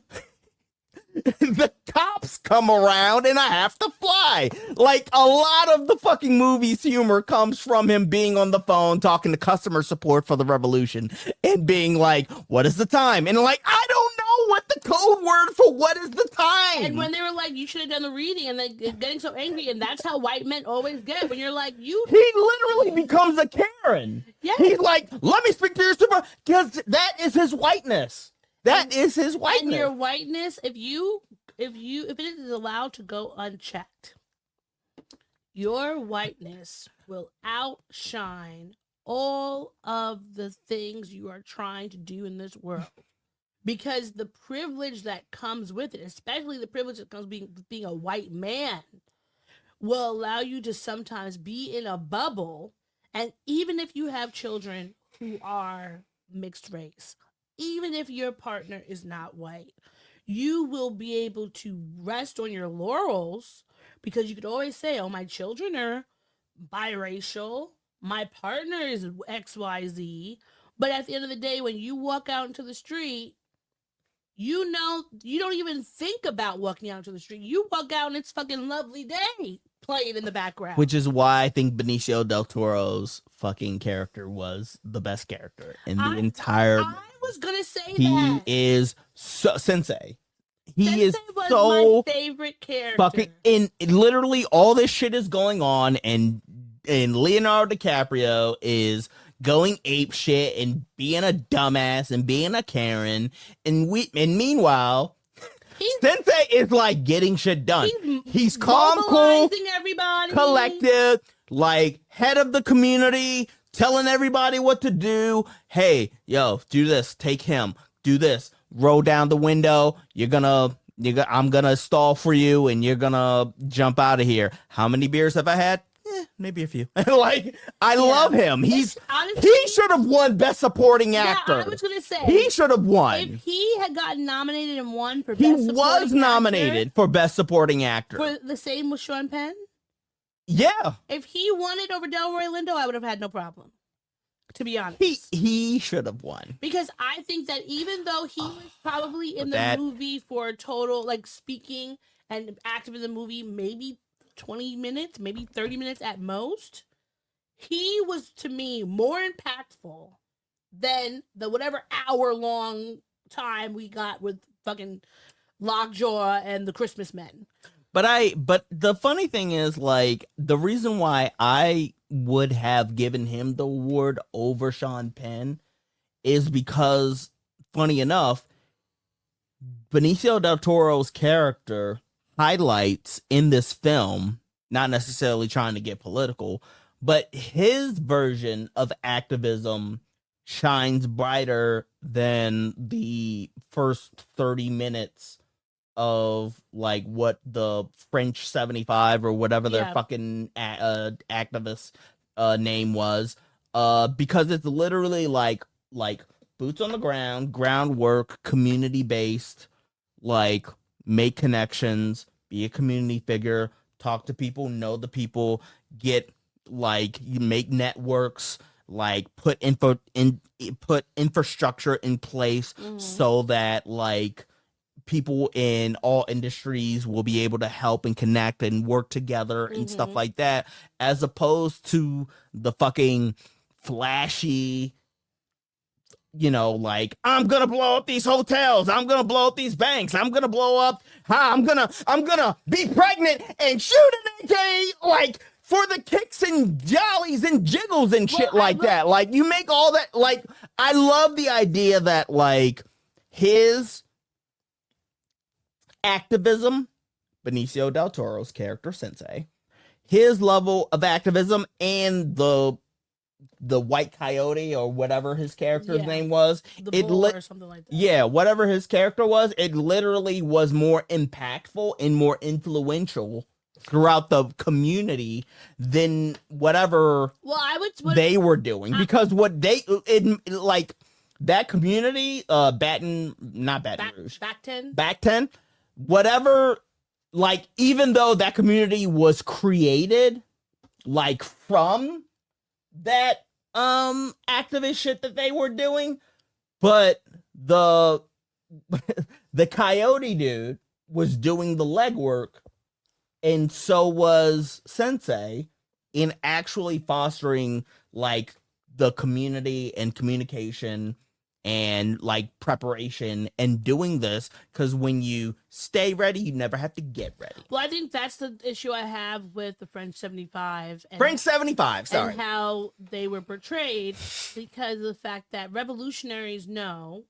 the cops come around and I have to fly. Like, a lot of the fucking movie's humor comes from him being on the phone talking to customer support for the revolution and being like, what is the time? And like, I don't know what the code word for what is the time. And when they were like, you should have done the reading, and then getting so angry, and that's how white men always get when you're like, he literally becomes a Karen. Yeah. He's like, let me speak to your super, because that is his whiteness. That is his whiteness. And your whiteness, if it is allowed to go unchecked, your whiteness will outshine all of the things you are trying to do in this world. Because the privilege that comes with it, especially the privilege that comes being a white man, will allow you to sometimes be in a bubble. And even if you have children who are mixed race, even if your partner is not white, you will be able to rest on your laurels, because you could always say, oh, my children are biracial, my partner is XYZ. But at the end of the day, when you walk out into the street, you know, you don't even think about walking out into the street. You walk out and it's fucking lovely day. playing in the background. Which is why I think Benicio del Toro's fucking character was the best character in the entire. I was gonna say he is so Sensei. He Sensei is was so my favorite character. fucking in literally all this shit is going on, and Leonardo DiCaprio is going ape shit and being a dumbass and being a Karen, and meanwhile. Sensei is like getting shit done. He's calm, cool, everybody. collective, like head of the community, telling everybody what to do. Hey, yo, do this. Take him. Do this. Roll down the window. I'm gonna stall for you, and you're gonna jump out of here. How many beers have I had? Maybe a few. Like, I love him. Honestly, he should have won Best Supporting Actor. I was gonna say he should have won. If he had gotten nominated and won for Best Supporting Actor. He was nominated for Best Supporting Actor. For the same with Sean Penn? Yeah. If he won it over Delroy Lindo, I would have had no problem. To be honest. He should have won. Because I think that even though he was probably in the movie for total, like, speaking and active in the movie, maybe 20 minutes, maybe 30 minutes at most, he was, to me, more impactful than the whatever hour-long time we got with fucking Lockjaw and the Christmas Men. But the funny thing is, like, the reason why I would have given him the award over Sean Penn is because, funny enough, Benicio del Toro's character highlights in this film, not necessarily trying to get political, but his version of activism shines brighter than the first 30 minutes of, like, what the French 75 or whatever their fucking activist name was, because it's literally like boots on the groundwork, community based, like, make connections, be a community figure, talk to people, know the people, get, like, you make networks, like, put infrastructure in place so that, like, people in all industries will be able to help and connect and work together and stuff like that, as opposed to the fucking flashy, you know, like, I'm gonna blow up these hotels, I'm gonna blow up these banks, I'm gonna blow up, I'm gonna be pregnant and shoot an AK, like, for the kicks and jollies and jiggles and shit like that. Like, you make all that, like, I love the idea that, like, his activism, Benicio del Toro's character Sensei, his level of activism, and the white coyote or whatever his character's name was, or something like that. Yeah, whatever his character was, it literally was more impactful and more influential throughout the community than whatever they were doing, because what they like that community, Baton Rouge, Back 10, whatever, like, even though that community was created, like, from that activist shit that they were doing, but the coyote dude was doing the legwork, and so was Sensei, in actually fostering, like, the community and communication and, like, preparation and doing this, because when you stay ready, you never have to get ready. Well, I think that's the issue I have with the French 75. Sorry. And how they were portrayed, because of the fact that revolutionaries know,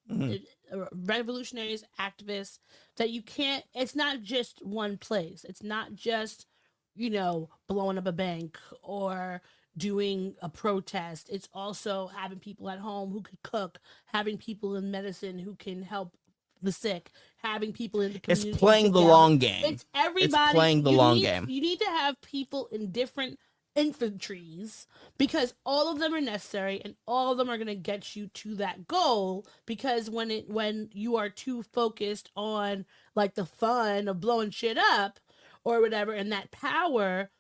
revolutionaries, activists, that you can't, it's not just one place. It's not just, you know, blowing up a bank or doing a protest. It's also having people at home who could cook, having people in medicine who can help the sick, having people in the community. It's playing the long game. It's everybody. It's playing the long game. You need to have people in different infantries, because all of them are necessary and all of them are going to get you to that goal, because when you are too focused on, like, the fun of blowing shit up or whatever, and that power,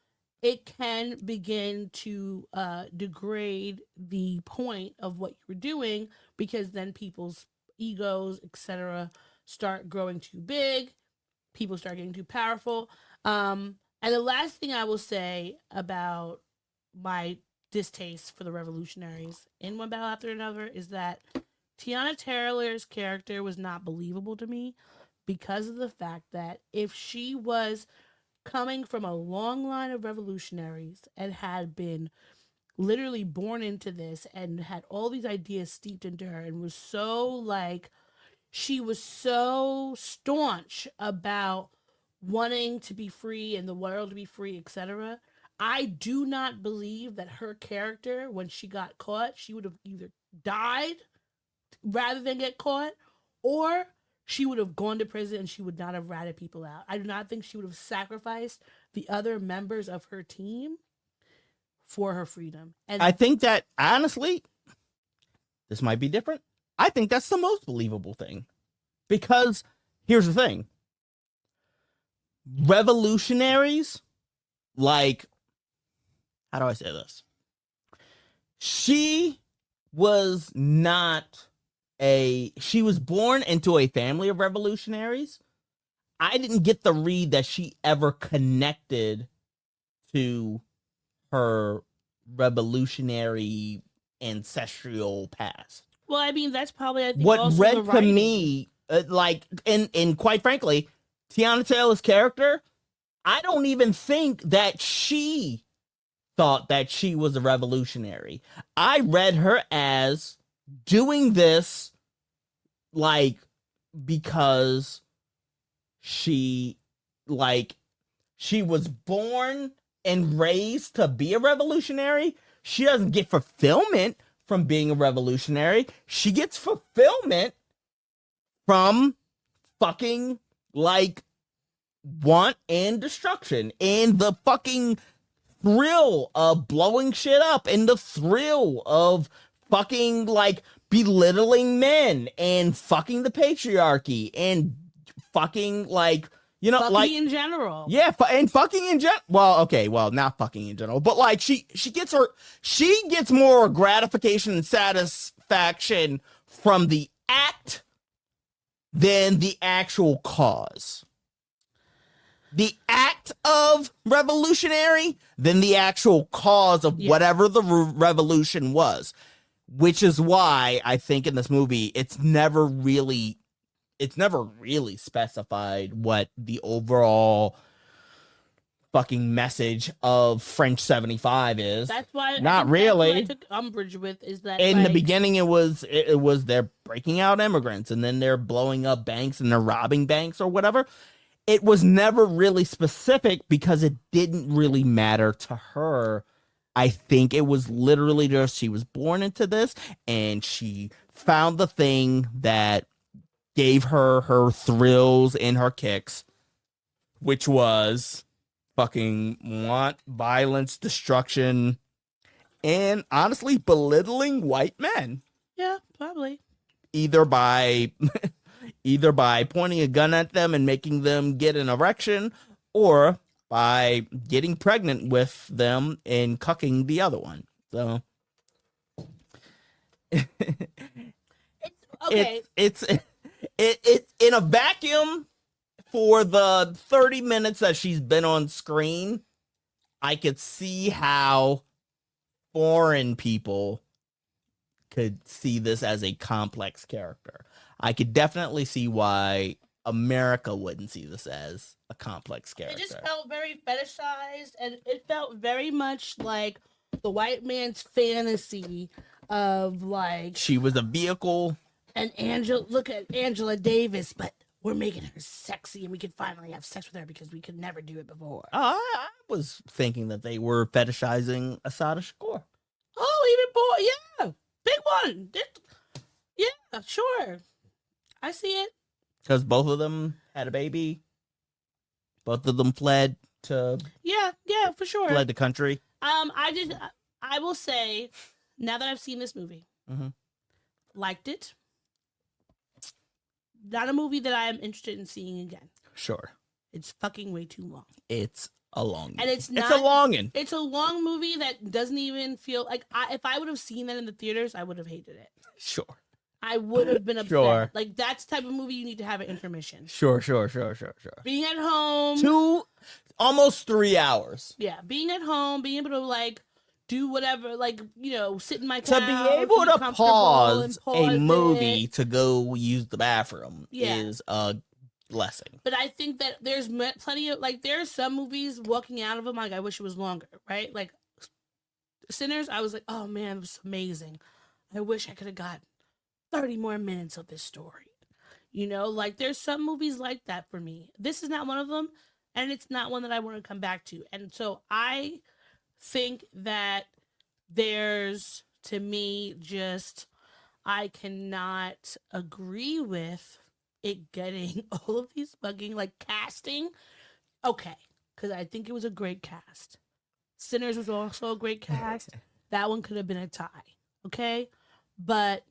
it can begin to degrade the point of what you're doing, because then people's egos, etc., start growing too big. People start getting too powerful. And the last thing I will say about my distaste for the revolutionaries in One Battle After Another is that Teyana Taylor's character was not believable to me because of the fact that if she was coming from a long line of revolutionaries and had been literally born into this and had all these ideas steeped into her and was so like, she was so staunch about wanting to be free and the world to be free, etc. I do not believe that her character, when she got caught, she would have either died rather than get caught, or she would have gone to prison and she would not have ratted people out. I do not think she would have sacrificed the other members of her team for her freedom. And I think that, honestly, this might be different. I think that's the most believable thing. Because, here's the thing. Revolutionaries, like, how do I say this? She was born into a family of revolutionaries. I didn't get the read that she ever connected to her revolutionary ancestral past. well, I mean, that's probably, I think, What also read the to writing. me, and quite frankly, Teyana Taylor's character, I don't even think that she thought that she was a revolutionary. I read her as doing this, like, because she was born and raised to be a revolutionary. She doesn't get fulfillment from being a revolutionary. She gets fulfillment from fucking, like, want and destruction and the fucking thrill of blowing shit up and the thrill of fucking, like, belittling men and fucking the patriarchy and fucking, like, you know, Fucking like, in general. yeah, and fucking in general. Well, okay, well, not fucking in general, but like she gets more gratification and satisfaction from the act than the actual cause. The act of revolutionary than the actual cause of whatever the revolution was, which is why I think in this movie it's never really specified what the overall fucking message of French 75 is. That's why Not I really. took umbrage with is that In the like, beginning, it was they're breaking out immigrants and then they're blowing up banks and they're robbing banks or whatever. It was never really specific because it didn't really matter to her. I think it was literally just she was born into this and she found the thing that gave her thrills and her kicks, which was fucking want, violence, destruction, and honestly belittling white men. Yeah, probably. Either by pointing a gun at them and making them get an erection, or by getting pregnant with them and cucking the other one. So Okay. it's in a vacuum. For the 30 minutes that she's been on screen, I could see how foreign people could see this as a complex character. I could definitely see why America wouldn't see this as a complex character. It just felt very fetishized, and it felt very much like the white man's fantasy of, like, she was a vehicle. And look at Angela Davis, but we're making her sexy and we can finally have sex with her because we could never do it before. I was thinking that they were fetishizing Asada Shakur. Oh, even yeah. Big one. Yeah, sure. I see it. Because both of them had a baby. Both of them fled to... Yeah, for sure. Fled the country. I will say, now that I've seen this movie, liked it. Not a movie that I am interested in seeing again. Sure. It's fucking way too long. It's a long And it's a longin'. It's a long movie that doesn't even feel like if I would have seen that in the theaters, I would have hated it. Sure. I would have been upset. Sure. Like, that's the type of movie you need to have an intermission. Sure. Being at home. Almost 3 hours. Yeah, being at home, being able to, like, do whatever, like, you know, sit in my couch. To be able to pause a movie it. to go use the bathroom Yeah. is a blessing. But I think that there's plenty of, like, there are some movies walking out of them, like, I wish it was longer, right? Like, Sinners, I was like, oh, man, it was amazing. I wish I could have got 30 more minutes of this story. You know, like, there's some movies like that for me. This is not one of them, and it's not one that I want to come back to. And so I think that there's, to me, just, I cannot agree with it getting all of these fucking, like, casting. Okay, because I think it was a great cast. Sinners was also a great cast. That one could have been a tie. Okay? But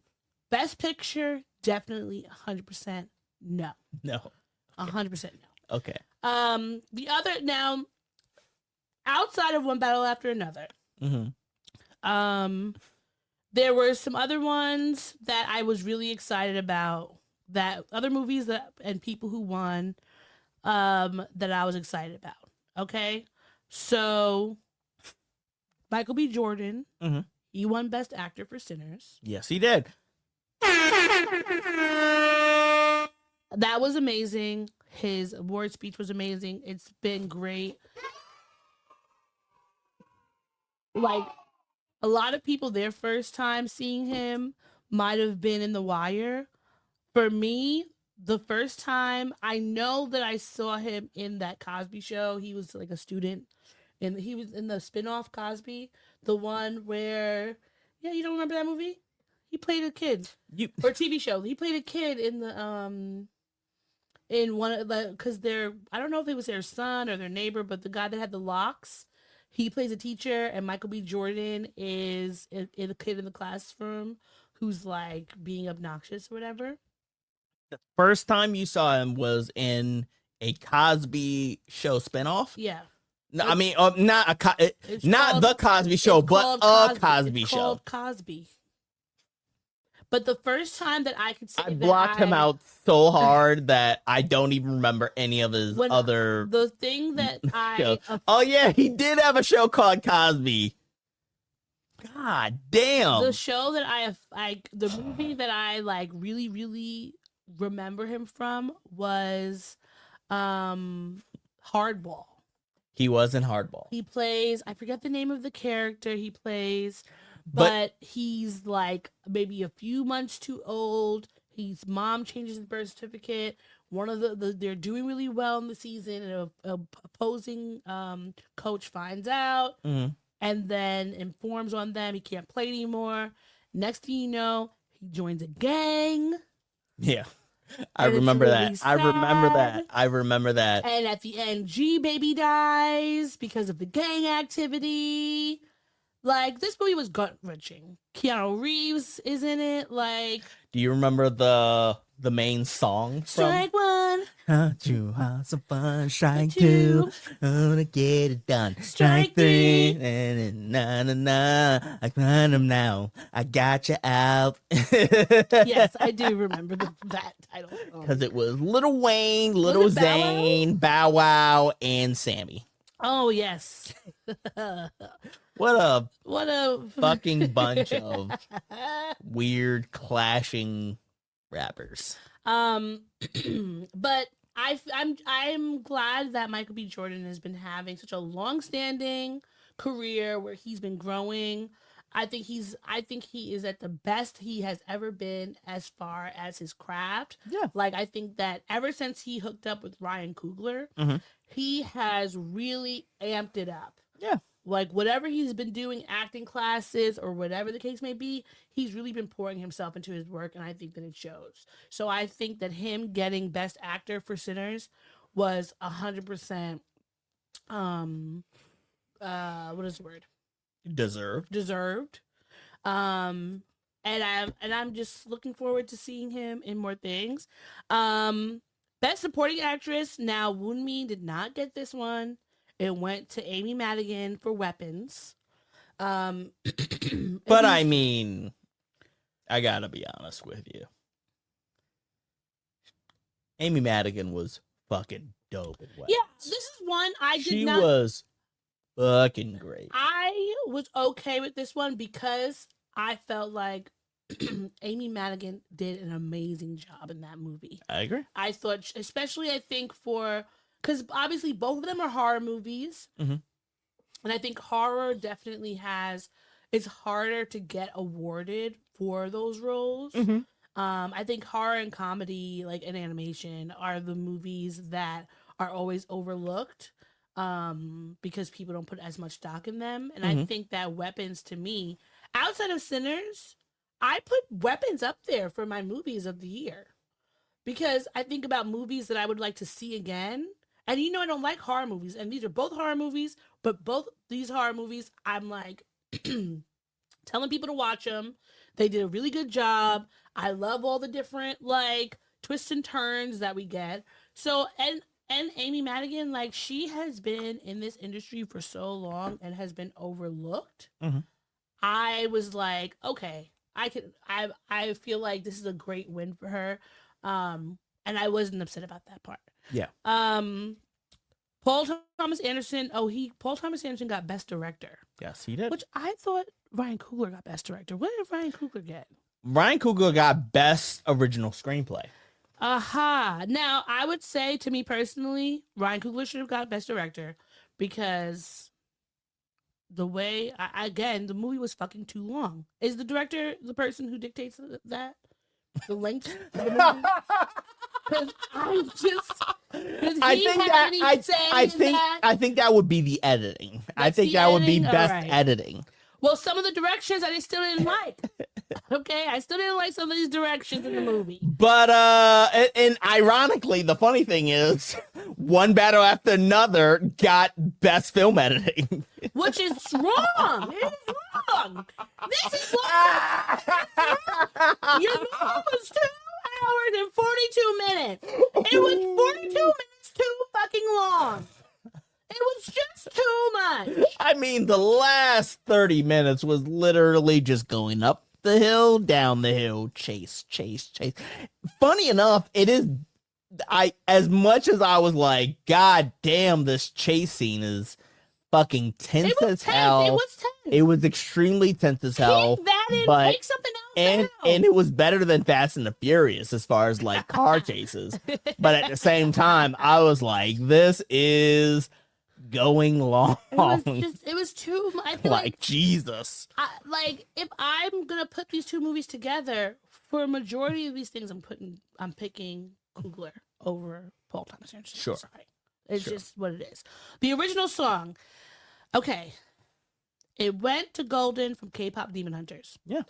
Best Picture, definitely 100% no. No. 100% no. Okay. The other, now, outside of One Battle After Another, there were some other ones that I was really excited about, that other movies that and people who won that I was excited about. Okay? So Michael B. Jordan, he won Best Actor for Sinners. Yes, he did. That was amazing. His award speech was amazing. It's been great. Like, a lot of people, their first time seeing him might have been in The Wire. For me, the first time, I know that I saw him in that Cosby Show. He was like a student, and he was in the spinoff Cosby, the one where, yeah, you don't remember that movie? He played a kid, or TV show. He played a kid in the in one of the, because they're, I don't know if it was their son or their neighbor, but the guy that had the locks, he plays a teacher, and Michael B. Jordan is a kid in the classroom who's like being obnoxious or whatever. The first time you saw him was in a Cosby Show spinoff. Yeah. No, I mean, not the Cosby Show, but a Cosby Show. Called Cosby. But the first time that I could say I blocked him out so hard that I don't even remember any of his other. The thing that oh yeah, he did have a show called Cosby. God damn. The show that the movie that I like really, really remember him from was Hardball. He was in Hardball. He plays, I forget the name of the character he plays, but he's like maybe a few months too old. His mom changes his birth certificate. One of they're doing really well in the season, and a opposing coach finds out and then informs on them he can't play anymore. Next thing you know, he joins a gang. Yeah. I remember that. I remember that. And at the end, G Baby dies because of the gang activity. Like, this movie was gut-wrenching. Keanu Reeves is in it. Like, do you remember the main song? Strike one. You have some fun. Strike two. Gonna get it done. Strike three. Na na na. I find him now. I got you out. Yes, I do remember that title. Because it was Lil Wayne, Lil Zane, Bow Wow, and Sammy. Oh yes. What a fucking bunch of weird clashing rappers. But I'm glad that Michael B. Jordan has been having such a long-standing career where he's been growing. I think he is at the best he has ever been as far as his craft. Yeah. Like, I think that ever since he hooked up with Ryan Coogler, he has really amped it up. Yeah. Like, whatever he's been doing, acting classes or whatever the case may be, he's really been pouring himself into his work, and I think that it shows. So I think that him getting Best Actor for Sinners was 100%, what is the word? Deserved. And I'm just looking forward to seeing him in more things. Best Supporting Actress. Now, Woonmi did not get this one. It went to Amy Madigan for Weapons. But I mean, I gotta be honest with you. Amy Madigan was fucking dope. Yeah, this is one I did she not. was fucking great. I was okay with this one because I felt like Amy Madigan did an amazing job in that movie. I agree. I thought, especially I think because obviously both of them are horror movies. Mhm. And I think horror definitely it's harder to get awarded for those roles. Mhm. I think horror and comedy, like in animation, are the movies that are always overlooked because people don't put as much stock in them. And I think that Weapons, to me, outside of Sinners, I put Weapons up there for my movies of the year. Because I think about movies that I would like to see again. And I don't like horror movies. And these are both horror movies. But both these horror movies, I'm like telling people to watch them. They did a really good job. I love all the different like twists and turns that we get. So and Amy Madigan, like she has been in this industry for so long and has been overlooked. Mhm. I was like, okay, I feel like this is a great win for her. And I wasn't upset about that part. Yeah. Paul Thomas Anderson. Paul Thomas Anderson got Best Director. Yes, he did. Which I thought Ryan Coogler got Best Director. What did Ryan Coogler get? Ryan Coogler got Best Original Screenplay. Aha. Now, I would say, to me personally, Ryan Coogler should have got Best Director because the way, the movie was fucking too long. Is the director the person who dictates that? The length of the movie? Because I think that would be the editing. I think that would be best editing. Well, some of the directions I still didn't like. Okay, I still didn't like some of these directions in the movie. But and ironically, the funny thing is, one battle after another got best film editing, which is wrong. It is wrong. This is wrong. Your movie was 2 hours and 42 minutes. It was 42 minutes too fucking long. It was just too much. I mean, the last 30 minutes was literally just going up the hill, down the hill, chase. Funny enough, it is. As much as I was like, God damn, this chase scene is fucking tense as hell. It was tense. It was extremely tense as hell. Take that in, but take something else out. And it was better than Fast and the Furious as far as like car chases. But at the same time, I was like, this is going long. It was too much. Like Jesus. If I'm gonna put these two movies together, for a majority of these things, I'm picking Coogler over Paul Thomas Anderson. Sure. Sorry. It's just what it is. The original song, okay, it went to Golden from K-Pop Demon Hunters. Yeah.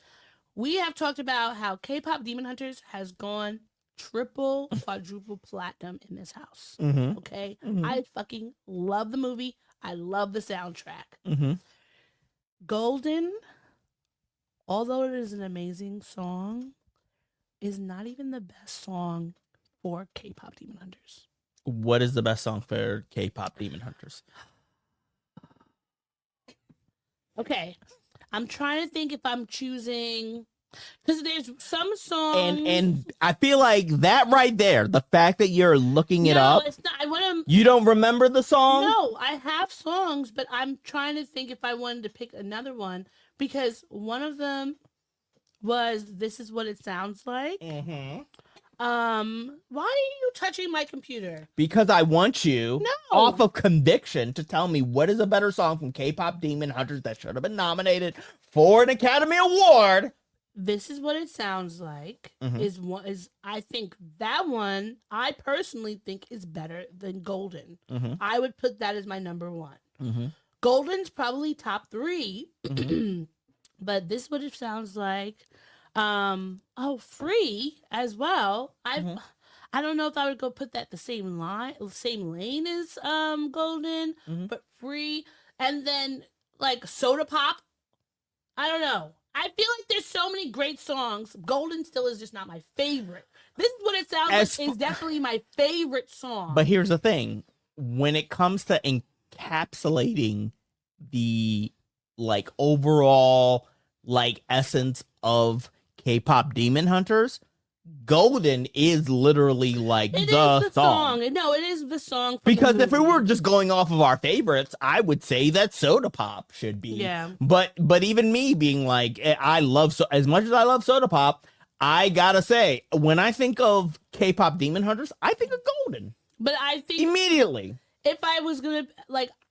We have talked about how K-Pop Demon Hunters has gone triple, quadruple platinum in this house. Mm-hmm. Okay? Mm-hmm. I fucking love the movie. I love the soundtrack. Mm-hmm. Golden, although it is an amazing song, is not even the best song for K-Pop Demon Hunters. What is the best song for K-Pop Demon Hunters? Okay. I'm trying to think if I'm choosing, because there's some songs. And I feel like that right there, the fact that you're looking it up. It's not. I want to. You don't remember the song? No, I have songs, but I'm trying to think if I wanted to pick another one, because one of them was "This Is What It Sounds Like." Mm-hmm. Why are you touching my computer? Because I want you, off of conviction, to tell me what is a better song from K-Pop Demon Hunters that should have been nominated for an Academy Award. This Is What It Sounds Like is I think that one I personally think is better than Golden. Mm-hmm. I would put that as my number one. Mm-hmm. Golden's probably top 3, Mm-hmm. but This Is What It Sounds Like. Free as well. I don't know if I would go put that the same lane as Golden, but Free, and then like Soda Pop. I don't know. I feel like there's so many great songs. Golden still is just not my favorite. This Is What It Sounds Like is definitely my favorite song. But here's the thing: when it comes to encapsulating the like overall like essence of K-pop Demon Hunters, Golden is literally like It the is the song. No, it is the song. From because the if we were just going off of our favorites, I would say that Soda Pop should be. Yeah. But even me being like, I love as much as I love Soda Pop, I gotta say, when I think of K-pop Demon Hunters, I think of Golden. But I think Immediately. if I was gonna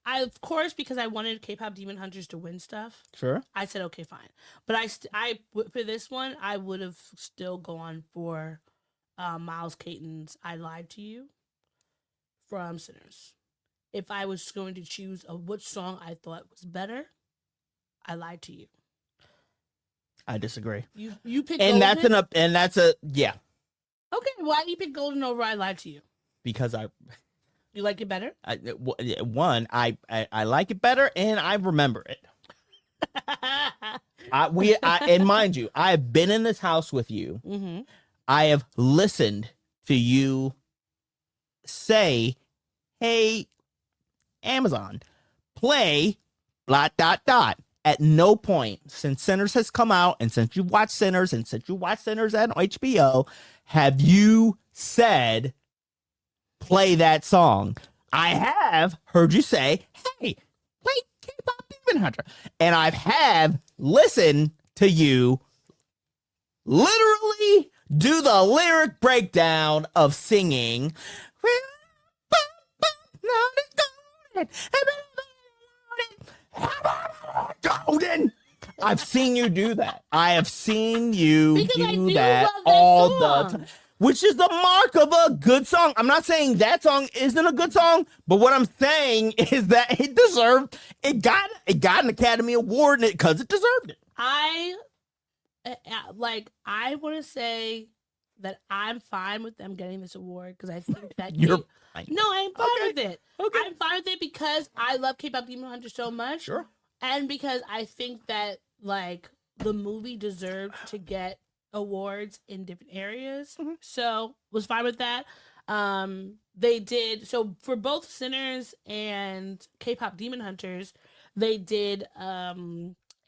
of course, because I wanted K-pop Demon Hunters to win stuff. Sure. I said okay, fine. But I for this one, I would have still gone for Miles Caton's "I Lied to You" from Sinners. If I was going to choose which song I thought was better, "I Lied to You." I disagree. You picked And Golden? that's a yeah. Okay, why do you pick Golden over "I Lied to You"? Because You like it better? I like it better, and I remember it. And mind you, I have been in this house with you. Mm-hmm. I have listened to you say, "Hey, Amazon, play blah dot dot." At no point since Sinners has come out, and since you've watched Sinners, and since you watched Sinners on HBO, have you said, "Play that song." I have heard you say, "Hey, play K-pop Demon Hunter," and I have listened to you literally do the lyric breakdown of singing Golden. I've seen you do that. I have seen you do that all the time. Which is the mark of a good song. I'm not saying that song isn't a good song, but what I'm saying is that it got an Academy Award because it deserved it. I want to say that I'm fine with them getting this award because I think that You're fine. No, I'm fine with it. Okay. I'm fine with it because I love K-pop Demon Hunter so much. Sure. And because I think that the movie deserved to get awards in different areas. Mm-hmm. So was fine with that. They did so for both Sinners and K-pop Demon Hunters, they did a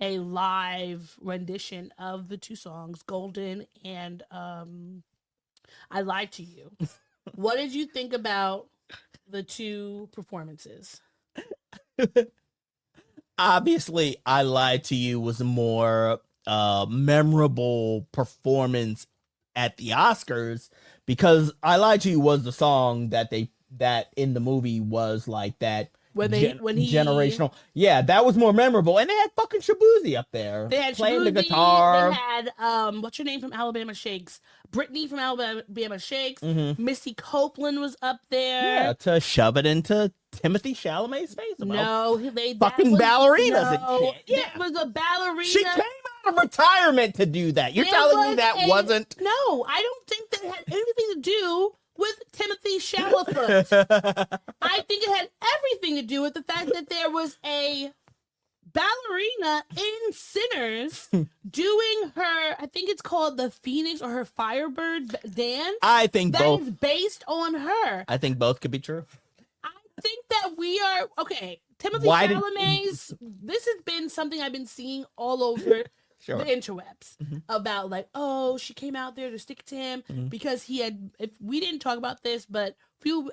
live rendition of the two songs, Golden and I Lied to You. What did you think about the two performances? Obviously, I Lied to You was a more memorable performance at the Oscars because I Lied to You was the song that in the movie was like that. When he generational, yeah, that was more memorable, and they had fucking Shabuzi up there. They had playing Shabuzi, the guitar. They had what's your name from Alabama Shakes? Brittany from Alabama Shakes. Mm-hmm. Misty Copeland was up there. Yeah, to shove it into Timothy Chalamet's face. No, they fucking ballerinas and shit. Yeah, that was a ballerina. She came out of retirement to do that. You're telling me that wasn't? No, I don't think that had anything to do with Timothy Chalamet. I think it had everything to do with the fact that there was a ballerina in Sinners doing her, I think it's called the Phoenix or her Firebird dance. I think both. That is based on her. I think both could be true. I think that we are, okay, Timothy Chalamet's, this has been something I've been seeing all over the interwebs about she came out there to stick it to him because we didn't talk about this, but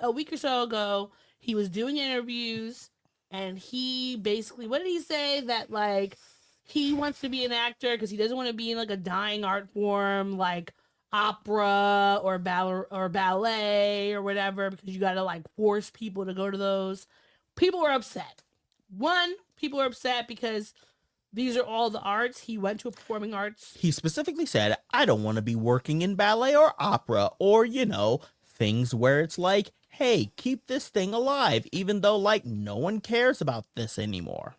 a week or so ago, he was doing interviews and he basically, what did he say? That he wants to be an actor because he doesn't want to be in a dying art form like opera or ballet or whatever, because you got to force people to go to those. People were upset. People were upset because these are all the arts. He went to a performing arts. He specifically said, I don't want to be working in ballet or opera or, things where it's like, hey, keep this thing alive, even though no one cares about this anymore.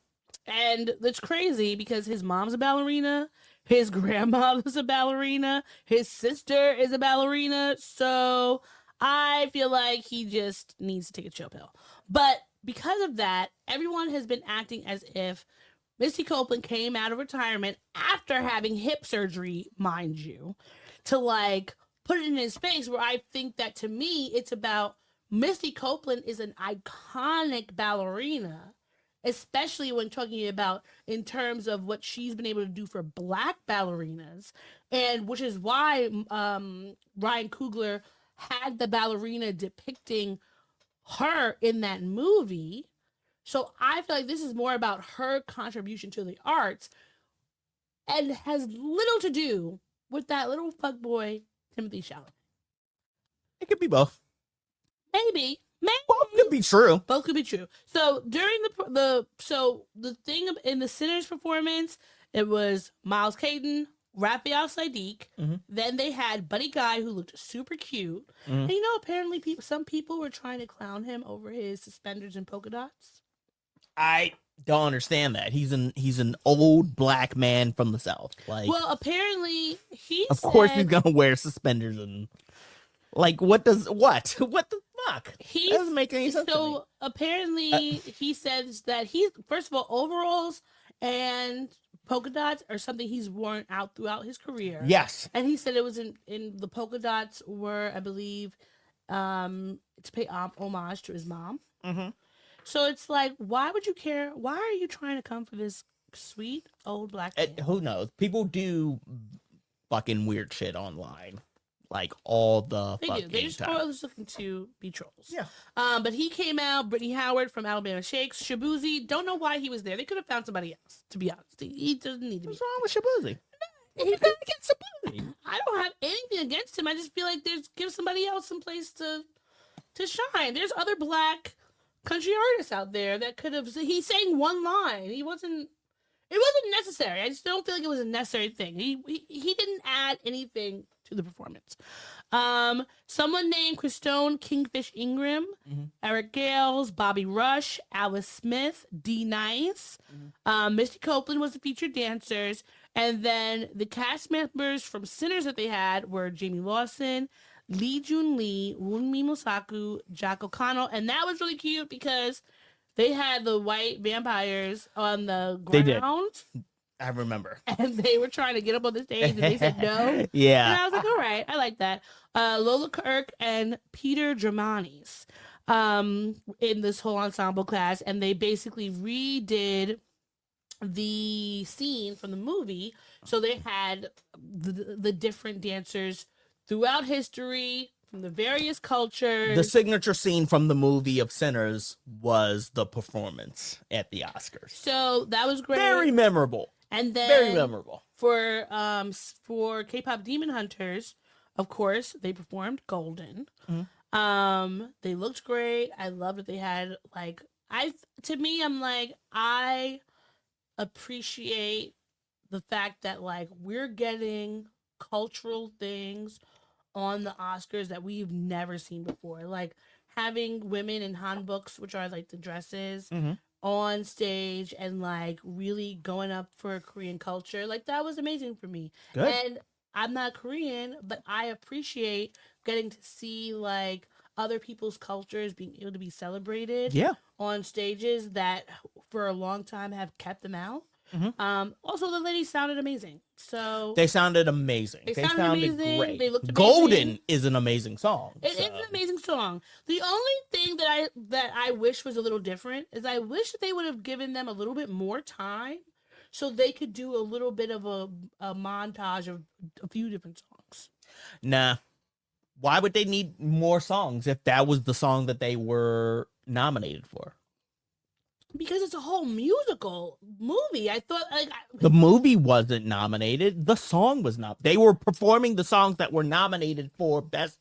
And that's crazy because his mom's a ballerina. His grandmother's a ballerina. His sister is a ballerina. So I feel like he just needs to take a chill pill. But because of that, everyone has been acting as if Misty Copeland came out of retirement after having hip surgery, mind you, to put it in his face, where I think that to me, it's about Misty Copeland is an iconic ballerina. especially when talking about in terms of what she's been able to do for Black ballerinas, and which is why Ryan Coogler had the ballerina depicting her in that movie. So I feel like this is more about her contribution to the arts and has little to do with that little fuckboy Timothy Chalamet. It could be both. Maybe. Both could be true. Both could be true. So during the thing in the Sinners performance, it was Miles Caden, Raphael Sadiq. Then they had Buddy Guy, who looked super cute. And apparently some people were trying to clown him over his suspenders and polka dots. I don't understand that. He's an old black man from the South. Like, well, apparently of course he's gonna wear suspenders and what the fuck? That doesn't make any sense. So to me. apparently he says that he's, first of all, overalls and polka dots are something he's worn out throughout his career. Yes. And he said it was in the polka dots were, I believe, to pay homage to his mom. So it's like, why would you care? Why are you trying to come for this sweet old black man? Who knows? People do fucking weird shit online. Like all the They fucking do. They just time. always looking to be trolls. Yeah. But he came out. Brittany Howard from Alabama Shakes. Shabuzi. Don't know why he was there. They could have found somebody else. To be honest, he doesn't need to be. What's wrong with Shabuzi? He's not against Shabuzi. I don't have anything against him. I just feel like give somebody else some place to shine. There's other black country artists out there that could have. He sang one line. It wasn't necessary. I just don't feel like it was a necessary thing. He didn't add anything to the performance. Someone named Christone Kingfish Ingram, Eric Gales, Bobby Rush, Alice Smith, D Nice, Misty Copeland was the featured dancers, and then the cast members from Sinners that they had were Jamie Lawson, Lee Jun Lee, Wunmi Mosaku, Jack O'Connell, and that was really cute because they had the white vampires on the ground. They did. I remember. And they were trying to get up on the stage and they said no. Yeah. And I was like, all right, I like that. Lola Kirk and Peter Dramanis in this whole ensemble class. And they basically redid the scene from the movie. So they had the different dancers throughout history, from the various cultures. The signature scene from the movie of Sinners was the performance at the Oscars. So that was great. Very memorable. And then Very memorable. For K-pop Demon Hunters, of course, they performed Golden. They looked great. I love that they had I appreciate the fact that we're getting cultural things on the Oscars that we've never seen before. Like having women in hanboks, which are the dresses, on stage and really going up for Korean culture. That was amazing for me. Good. And I'm not Korean, but I appreciate getting to see other people's cultures being able to be celebrated on stages that for a long time have kept them out. Also, the ladies sounded amazing. So they sounded amazing. They sounded amazing. Great. They looked amazing. Golden is an amazing song. It is an amazing song. The only thing that I wish was a little different is I wish that they would have given them a little bit more time so they could do a little bit of a montage of a few different songs. Nah. Why would they need more songs if that was the song that they were nominated for? Because it's a whole musical movie. I thought the movie wasn't nominated. The song was not. They were performing the songs that were nominated for Best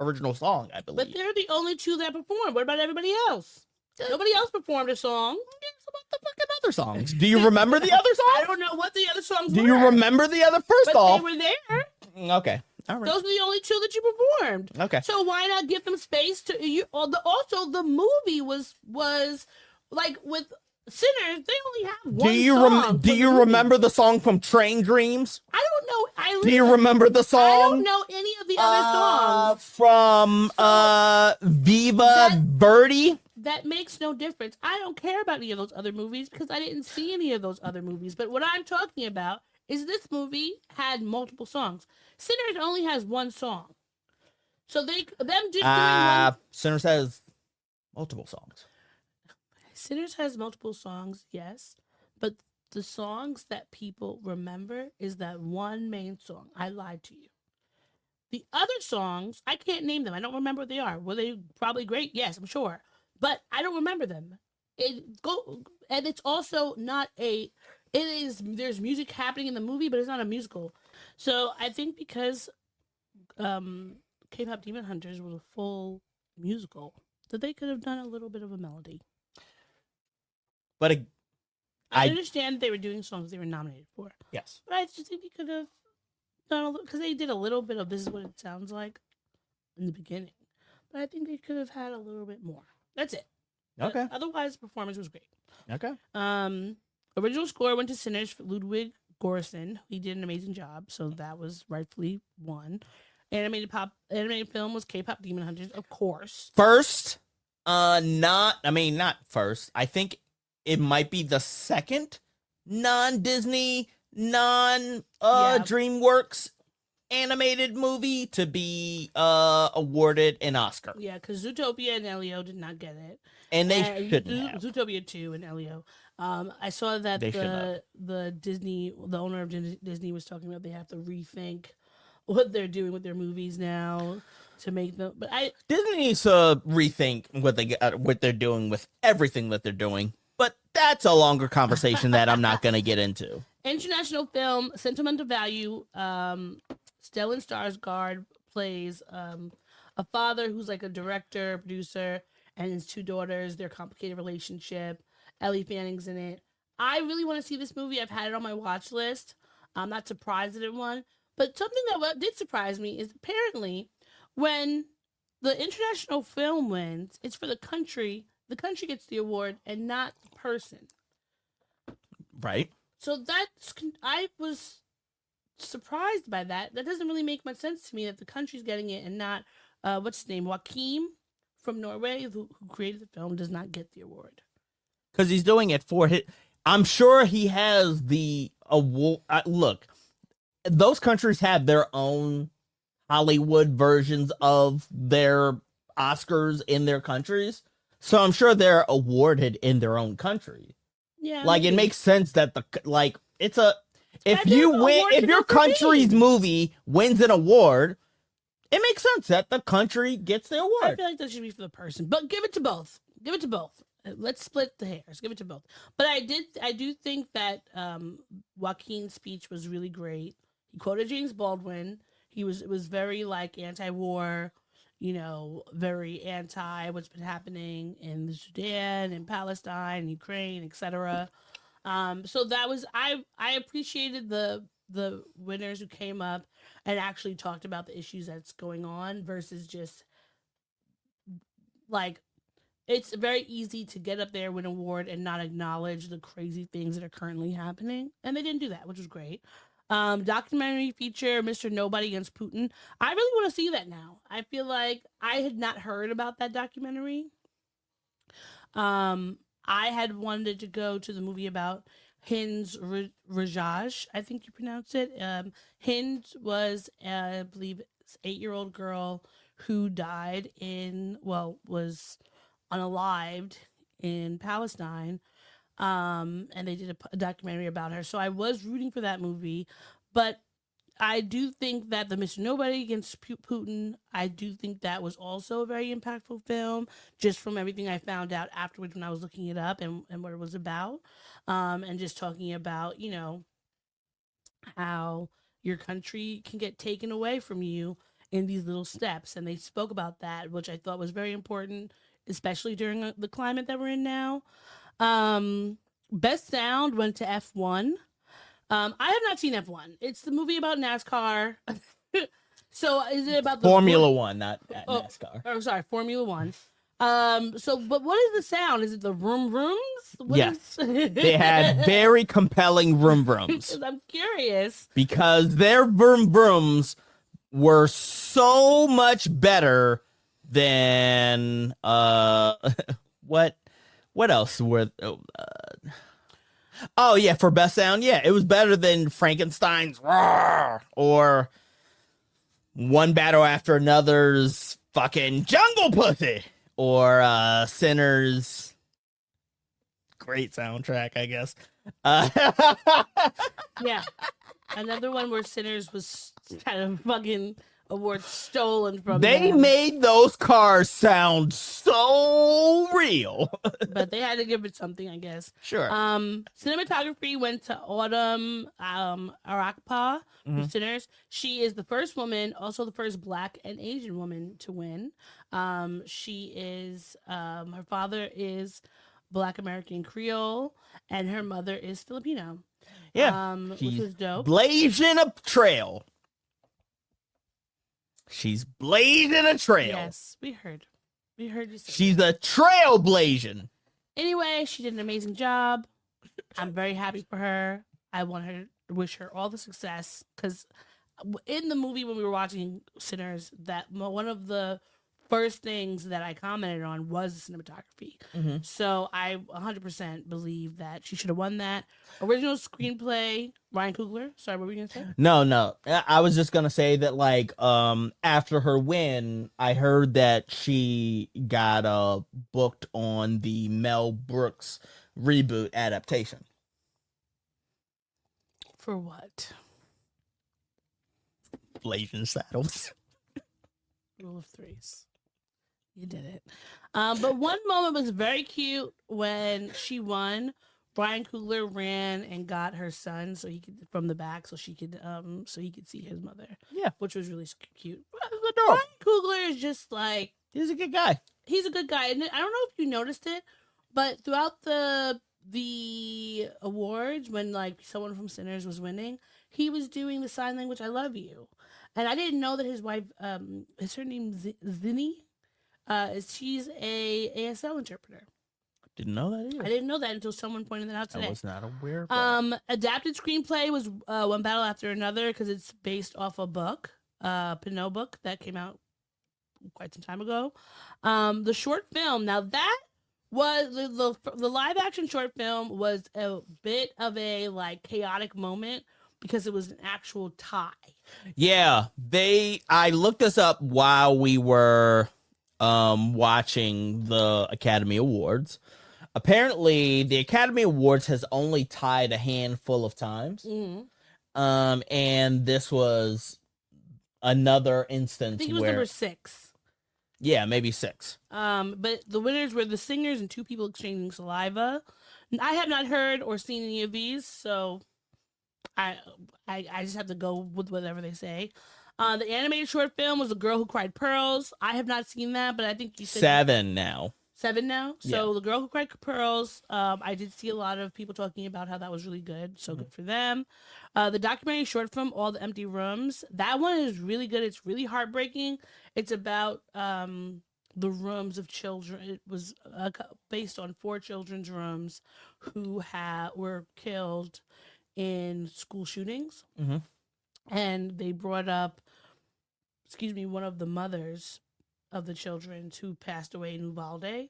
Original Song, I believe. But they're the only two that performed. What about everybody else? Nobody else performed a song. About the fucking other songs. Do you remember the other songs? I don't know what the other songs were. Do you remember the other? First off, they were there. Okay. All right. Those were the only two that you performed. Okay. So why not give them space to you? Also, the movie was with Sinners, they only have one song. Do you remember the song from Train Dreams? I don't know. Do you remember the song? I don't know any of the other songs. From Viva Birdie? That makes no difference. I don't care about any of those other movies because I didn't see any of those other movies. But what I'm talking about is this movie had multiple songs. Sinners only has one song. So them just doing one... Sinners has multiple songs. Sinners has multiple songs, yes, but the songs that people remember is that one main song. I lied to you. The other songs, I can't name them. I don't remember what they are. Were they probably great? Yes, I'm sure, but I don't remember them. And it's also not a. It is there's music happening in the movie, but it's not a musical. So I think because K-pop Demon Hunters was a full musical, that they could have done a little bit of a melody. But I understand they were doing songs they were nominated for. Yes. But I just think they could have done a little, because they did a little bit of This Is What It Sounds Like in the beginning. But I think they could have had a little bit more. That's it. Okay. But otherwise, the performance was great. Okay. Original score went to Sinners for Ludwig Göransson. He did an amazing job, so that was rightfully won. Animated film was K-pop Demon Hunters, of course. Not first. I think it might be the second non-Disney, DreamWorks animated movie to be awarded an Oscar. Yeah, because Zootopia and Elio did not get it. And they shouldn't have. Zootopia 2 and Elio. I saw that the owner of Disney was talking about they have to rethink what they're doing with their movies now to make them. But Disney needs to rethink what they're doing with everything that they're doing. But that's a longer conversation that I'm not going to get into. International film, Sentimental Value. Stellan Skarsgård plays a father who's like a director, producer, and his two daughters, their complicated relationship. Ellie Fanning's in it. I really want to see this movie. I've had it on my watch list. I'm not surprised that it won. But something that did surprise me is apparently when the international film wins, it's for the country. The country gets the award and not the person. Right. So I was surprised by that. That doesn't really make much sense to me that the country's getting it and not, what's his name? Joachim from Norway, who created the film, does not get the award. Because he's doing it for his... I'm sure he has the award... look, those countries have their own Hollywood versions of their Oscars in their countries. So I'm sure they're awarded in their own country. Yeah. Like, it makes sense that if your country's movie wins an award, it makes sense that the country gets the award. I feel like that should be for the person, but give it to both. Give it to both. Let's split the hairs. Give it to both. But I do think that Joaquin's speech was really great. He quoted James Baldwin. It was very like anti-war, very anti what's been happening in the Sudan and Palestine, Ukraine, etc. So that was I appreciated the winners who came up and actually talked about the issues that's going on versus just like, it's very easy to get up there, win an award, and not acknowledge the crazy things that are currently happening. And they didn't do that, which was great. Documentary feature, Mr. Nobody Against Putin. I really want to see that now. I feel like I had not heard about that documentary. I had wanted to go to the movie about Hind Rajaj, I think you pronounce it. Hind was, I believe, 8-year-old girl who died was unalived in Palestine. And they did a documentary about her. So I was rooting for that movie. But I do think that the Mr. Nobody Against Putin, I do think that was also a very impactful film, just from everything I found out afterwards when I was looking it up and what it was about. And just talking about, how your country can get taken away from you in these little steps. And they spoke about that, which I thought was very important, especially during the climate that we're in now. Best sound went to F1. I have not seen F1. It's the movie about NASCAR. So is it about the Formula One, not NASCAR? Oh, sorry, Formula One. But what is the sound? Is it the vroom vrooms? Yes. They had very compelling vroom vrooms. I'm curious. Because their vroom vrooms were so much better than what else were for best sound, it was better than Frankenstein's Roar or One Battle After Another's fucking Jungle Pussy or Sinner's Great soundtrack, I guess. Yeah. Another one where Sinners was kind of fucking awards stolen from They them. made those cars sound so real. But they had to give it something, I guess. Sure. Cinematography went to Autumn Arakpa from Sinners. She is the first woman, also the first Black and Asian woman to win. She is her father is Black American Creole, and her mother is Filipino. Yeah. Which was dope. Blazing a trail. She's blazing a trail. Yes, we heard. We heard you say She's that. a trailblazing. Anyway, she did an amazing job. I'm very happy for her. I want her to wish her all the success because in the movie when we were watching Sinners, that one of the first things that I commented on was the cinematography. So I 100% believe that she should have won that. Original screenplay, Ryan Coogler. Sorry, what were you gonna say? No. I was just gonna say that, like, after her win, I heard that she got booked on the Mel Brooks reboot adaptation. For what? Blazing Saddles. Rule of threes. You did it. But one moment was very cute when she won. Brian Coogler ran and got her son so he could from the back so he could see his mother. Yeah. Which was really cute. That's adorable. Brian Coogler is just like He's a good guy. he's a good guy. And I don't know if you noticed it, but throughout the awards when like someone from Sinners was winning, he was doing the sign language "I love you," and I didn't know that his wife, is her name Zinni, she's a ASL interpreter. Didn't know that either. I didn't know that until someone pointed that out today. I was not aware of that. Adapted screenplay was One Battle After Another because it's based off a book, Pinot book that came out quite some time ago. The short film, now that was the live action short film was a bit of a like chaotic moment because it was an actual tie. Yeah, I looked this up while we were watching the Academy Awards. Apparently, the Academy Awards has only tied a handful of times. And this was another instance I think it was where number 6. Yeah, maybe 6. But the winners were the singers and 2 people exchanging saliva. I have not heard or seen any of these, so I just have to go with whatever they say. The animated short film was The Girl Who Cried Pearls. I have not seen that, but I think you said 7 now. 7 now. So Yeah. The Girl Who Cried Pearls. I did see a lot of people talking about how that was really good. So good for them. The documentary short film, All the Empty Rooms. That one is really good. It's really heartbreaking. It's about the rooms of children. It was based on 4 children's rooms who were killed in school shootings. And they brought up, one of the mothers of the children who passed away in Uvalde.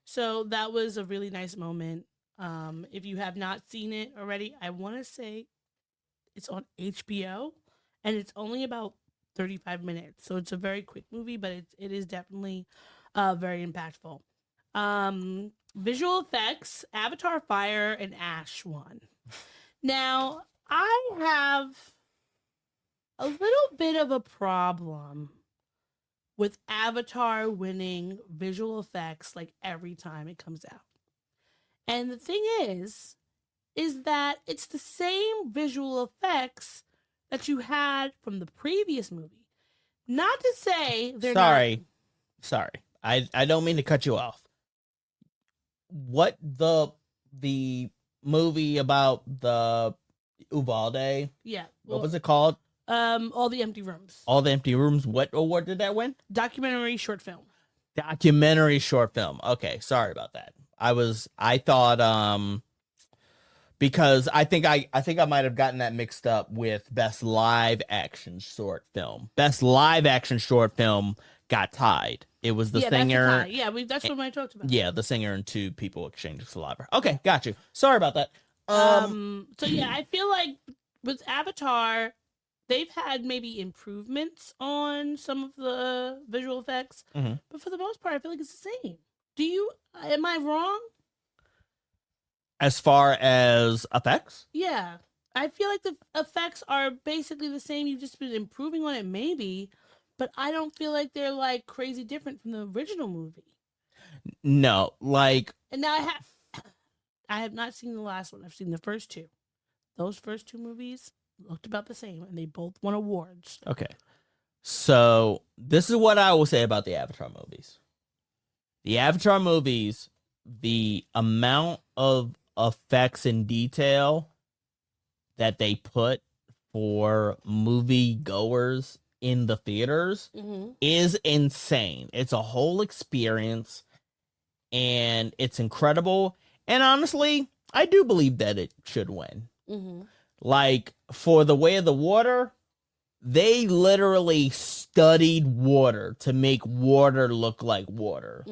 So that was a really nice moment. If you have not seen it already, I want to say it's on HBO, and it's only about 35 minutes. So it's a very quick movie, but it is definitely very impactful. Visual effects, Avatar, Fire, and Ash won. Now, I have a little bit of a problem with Avatar winning visual effects like every time it comes out. And the thing is that it's the same visual effects that you had from the previous movie. Not to say they're Sorry. I don't mean to cut you off. What the movie about the Uvalde? Yeah. What was it called? All the Empty Rooms. All the Empty Rooms. What award did that win? Documentary short film. Documentary short film. Okay, sorry about that. I thought because I think I might have gotten that mixed up with best live action short film. Best live action short film got tied. It was the singer. That's the tie. Yeah, that's what I talked about. Yeah, the singer and 2 people exchanging saliva. Okay, got you. Sorry about that. So yeah, I feel like with Avatar, they've had maybe improvements on some of the visual effects, but for the most part, I feel like it's the same. Am I wrong? As far as effects? Yeah. I feel like the effects are basically the same. You've just been improving on it, maybe, but I don't feel like they're like crazy different from the original movie. No, like, And now I have not seen the last one. I've seen the first two. Those first two movies looked about the same, and they both won awards. okay. So this is what I will say about the Avatar movies. The Avatar movies, the amount of effects and detail that they put for movie goers in the theaters is insane. It's a whole experience, and it's incredible. And honestly, I do believe that it should win. Like, for The Way of the Water, they literally studied water to make water look like water.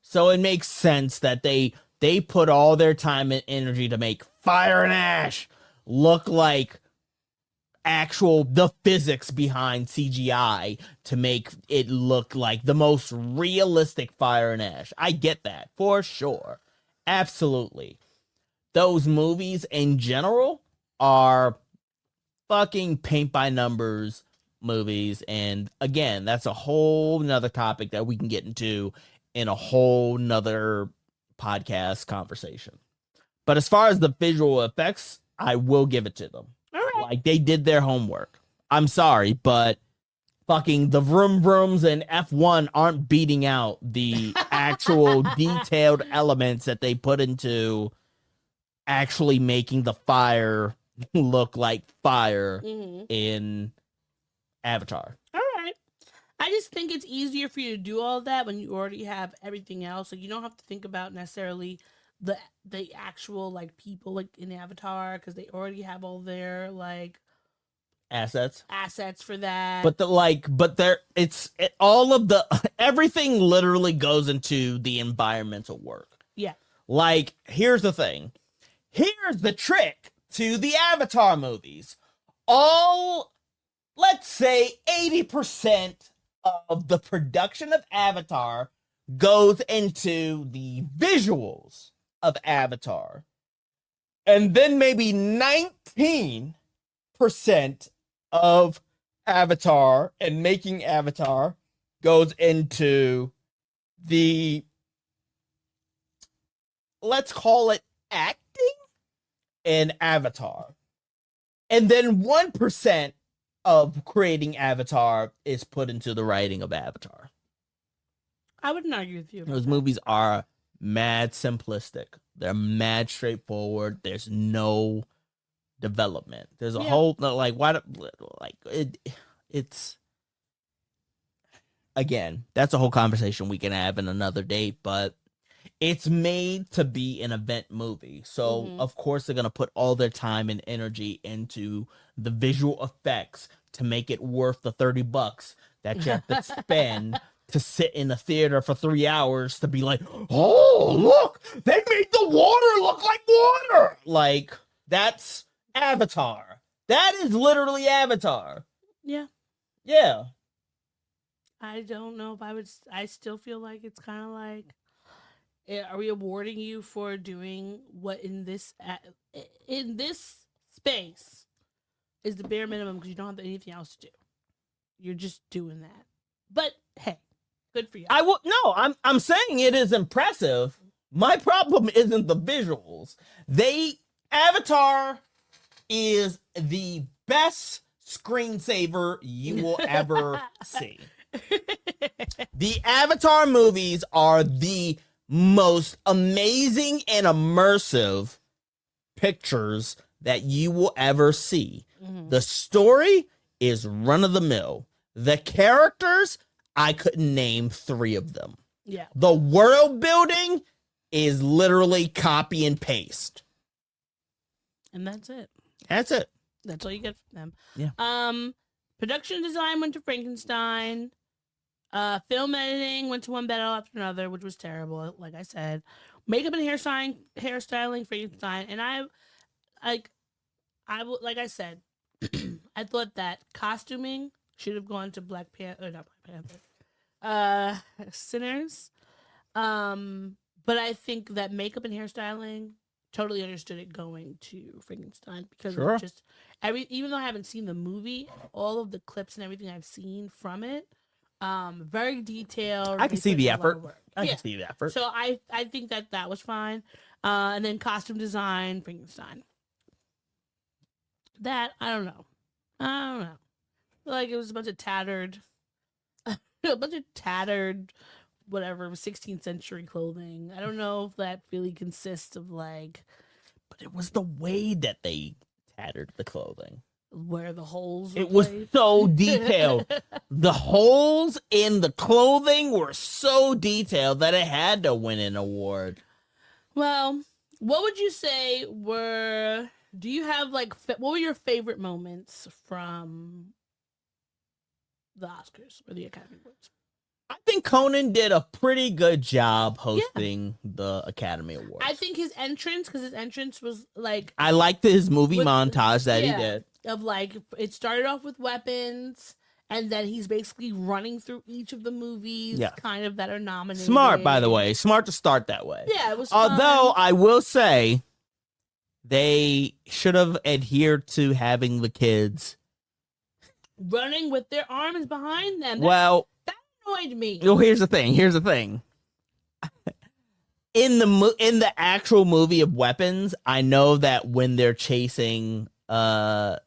So it makes sense that they put all their time and energy to make fire and ash look like the physics behind CGI to make it look like the most realistic fire and ash. I get that for sure. Absolutely. Those movies in general are fucking paint by numbers movies, and again, that's a whole nother topic that we can get into in a whole nother podcast conversation. But as far as the visual effects, I will give it to them. All right. Like, they did their homework. I'm sorry, but fucking the vroom vrooms and F1 aren't beating out the actual detailed elements that they put into actually making the fire look like fire in Avatar. All right. I just think it's easier for you to do all that when you already have everything else. So you don't have to think about necessarily the actual like people like in Avatar, because they already have all their like assets for that. All of the everything literally goes into the environmental work. Yeah. Like, here's the thing. Here's the trick to the Avatar movies. Let's say 80% of the production of Avatar goes into the visuals of Avatar. And then maybe 19% of Avatar and making Avatar goes into the, let's call it, acting in Avatar. And then 1% of creating Avatar is put into the writing of Avatar. I wouldn't argue with you. Those movies are mad simplistic. They're mad straightforward. There's no development. There's a whole it's again, that's a whole conversation we can have in another date, but it's made to be an event movie. So of course they're going to put all their time and energy into the visual effects to make it worth the $30 that you have to spend to sit in a theater for 3 hours to be like, oh, look, they made the water look like water. Like, that's Avatar. That is literally Avatar. Yeah. Yeah. I don't know if I still feel like it's kind of like, are we awarding you for doing what in this space is the bare minimum because you don't have anything else to do? You're just doing that. But hey, good for you. I'm saying it is impressive. My problem isn't the visuals. Avatar is the best screensaver you will ever see. The Avatar movies are the most amazing and immersive pictures that you will ever see. The story is run of the mill. The characters, I couldn't name 3 of them. Yeah. The world building is literally copy and paste. And that's it. That's it. That's all you get from them. Yeah. Production design went to Frankenstein. Film editing went to one battle after another, which was terrible, like I said. Makeup and hairstyling, Frankenstein. And like I said, I thought that costuming should have gone to Black Panther, not Black Panther, Sinners. But I think that makeup and hairstyling totally understood it going to Frankenstein because Sure. of just even though I haven't seen the movie, all of the clips and everything I've seen from it, very detailed. I can They see put the in a lot of effort. work. I Yeah. can see the effort. So I think that was fine. And then costume design, Frankenstein. That I don't know. Like it was a bunch of tattered, whatever 16th century clothing. I don't know if that really consists of like But it was the way that they tattered the clothing. where the holes were It was placed. so detailed. The holes in the clothing were so detailed that it had to win an award. Well, what would you say were? Do you have like what were your favorite moments from the Oscars or the Academy Awards? I think Conan did a pretty good job hosting the Academy Awards. I think his entrance, because his entrance was like I liked his movie with- montage that he did. of like it started off with weapons. And then he's basically running through each of the movies, kind of that are nominated. Smart, by the way. Smart to start that way. Yeah, it was fun. Although I will say, they should have adhered to having the kids running with their arms behind them. That annoyed me. Well, here's the thing. In the actual movie of Weapons, I know that when they're chasing the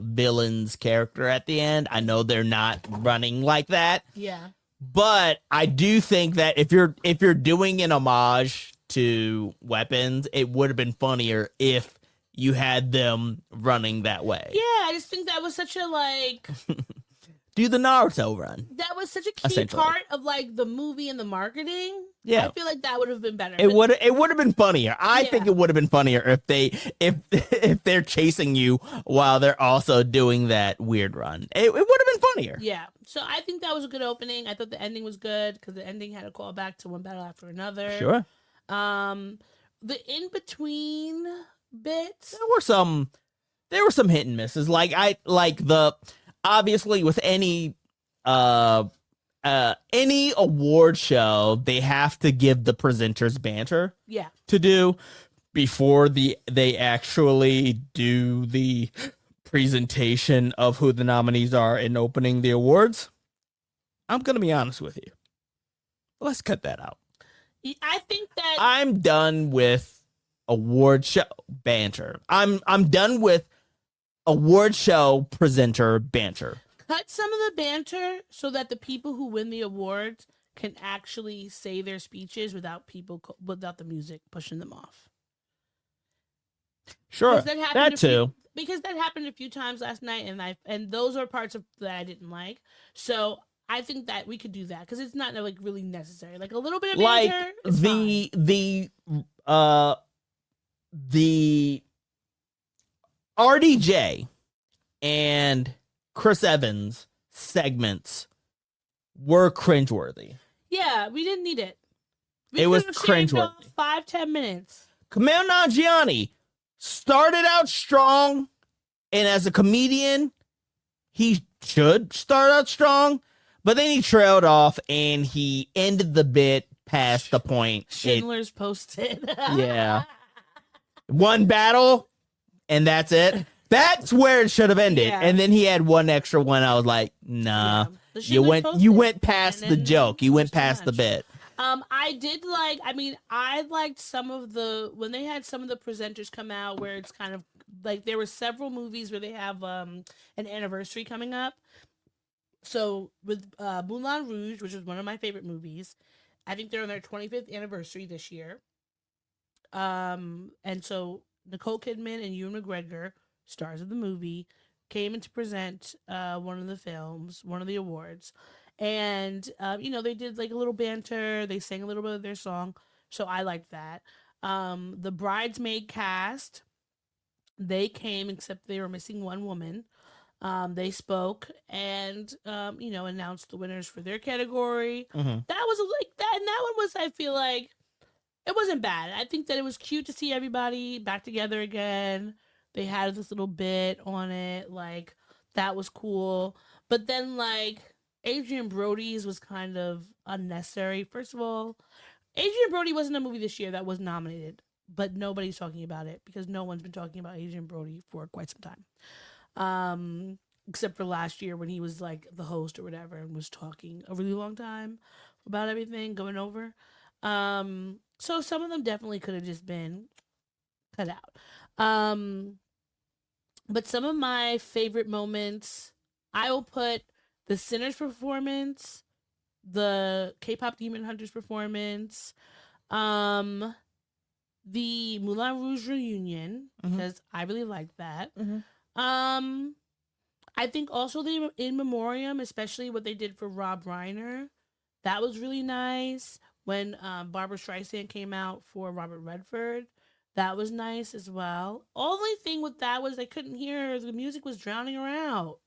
villain's character at the end, I know they're not running like that. Yeah. But I do think that if you're doing an homage to Weapons, it would have been funnier if you had them running that way. Yeah, I just think that was such a like do the Naruto run. That was such a key part of like the movie and the marketing. Yeah, I feel like that would have been better. It would have been funnier. I think it would have been funnier if they're chasing you while they're also doing that weird run. It would have been funnier. Yeah. So I think that was a good opening. I thought the ending was good because the ending had a call back to one battle after another. Sure. The in between bits. There were some hit and misses. Obviously with any award show, they have to give the presenters banter to do before they actually do the presentation of who the nominees are in opening the awards. I'm gonna be honest with you. Let's cut that out. I think that I'm done with award show banter. I'm done with award show presenter banter. Cut some of the banter so that the people who win the awards can actually say their speeches without the music pushing them off. Sure, that too. Because that happened a few times last night, and those are parts of that I didn't like. So I think that we could do that because it's not like really necessary. Like a little bit of banter. The RDJ and Chris Evans segments were cringeworthy. Yeah, we didn't need it. It was cringeworthy. 5-10 minutes. Kumail Nanjiani started out strong, and as a comedian, he should start out strong, but then he trailed off and he ended the bit past the point. Schindler's posted. Yeah. One battle, and that's it. That's where it should have ended. Yeah. And then he had one extra one. I was like, nah. Yeah. You went past the joke. You went past the bit. I liked some of when they had some of the presenters come out where it's kind of like there were several movies where they have an anniversary coming up. So with Moulin Rouge, which is one of my favorite movies, I think they're on their 25th anniversary this year. And so Nicole Kidman and Ewan McGregor, stars of the movie, came in to present one of the awards. And, they did like a little banter. They sang a little bit of their song. So I liked that. The bridesmaid cast, they came, except they were missing one woman. They spoke and, announced the winners for their category. Mm-hmm. That was like that. And that one was, I feel like, it wasn't bad. I think that it was cute to see everybody back together again. They had this little bit on it. Like, that was cool. But then, like, Adrian Brody's was kind of unnecessary. First of all, Adrian Brody wasn't a movie this year that was nominated, but nobody's talking about it because no one's been talking about Adrian Brody for quite some time. Except for last year when he was like the host or whatever and was talking a really long time about everything going over. So some of them definitely could have just been cut out. But some of my favorite moments, I will put the Sinners performance, the K-pop Demon Hunters performance, the Moulin Rouge reunion, because I really liked that. I think also the In Memoriam, especially what they did for Rob Reiner, that was really nice. When Barbara Streisand came out for Robert Redford, that was nice as well. Only thing with that was I couldn't hear, the music was drowning her out.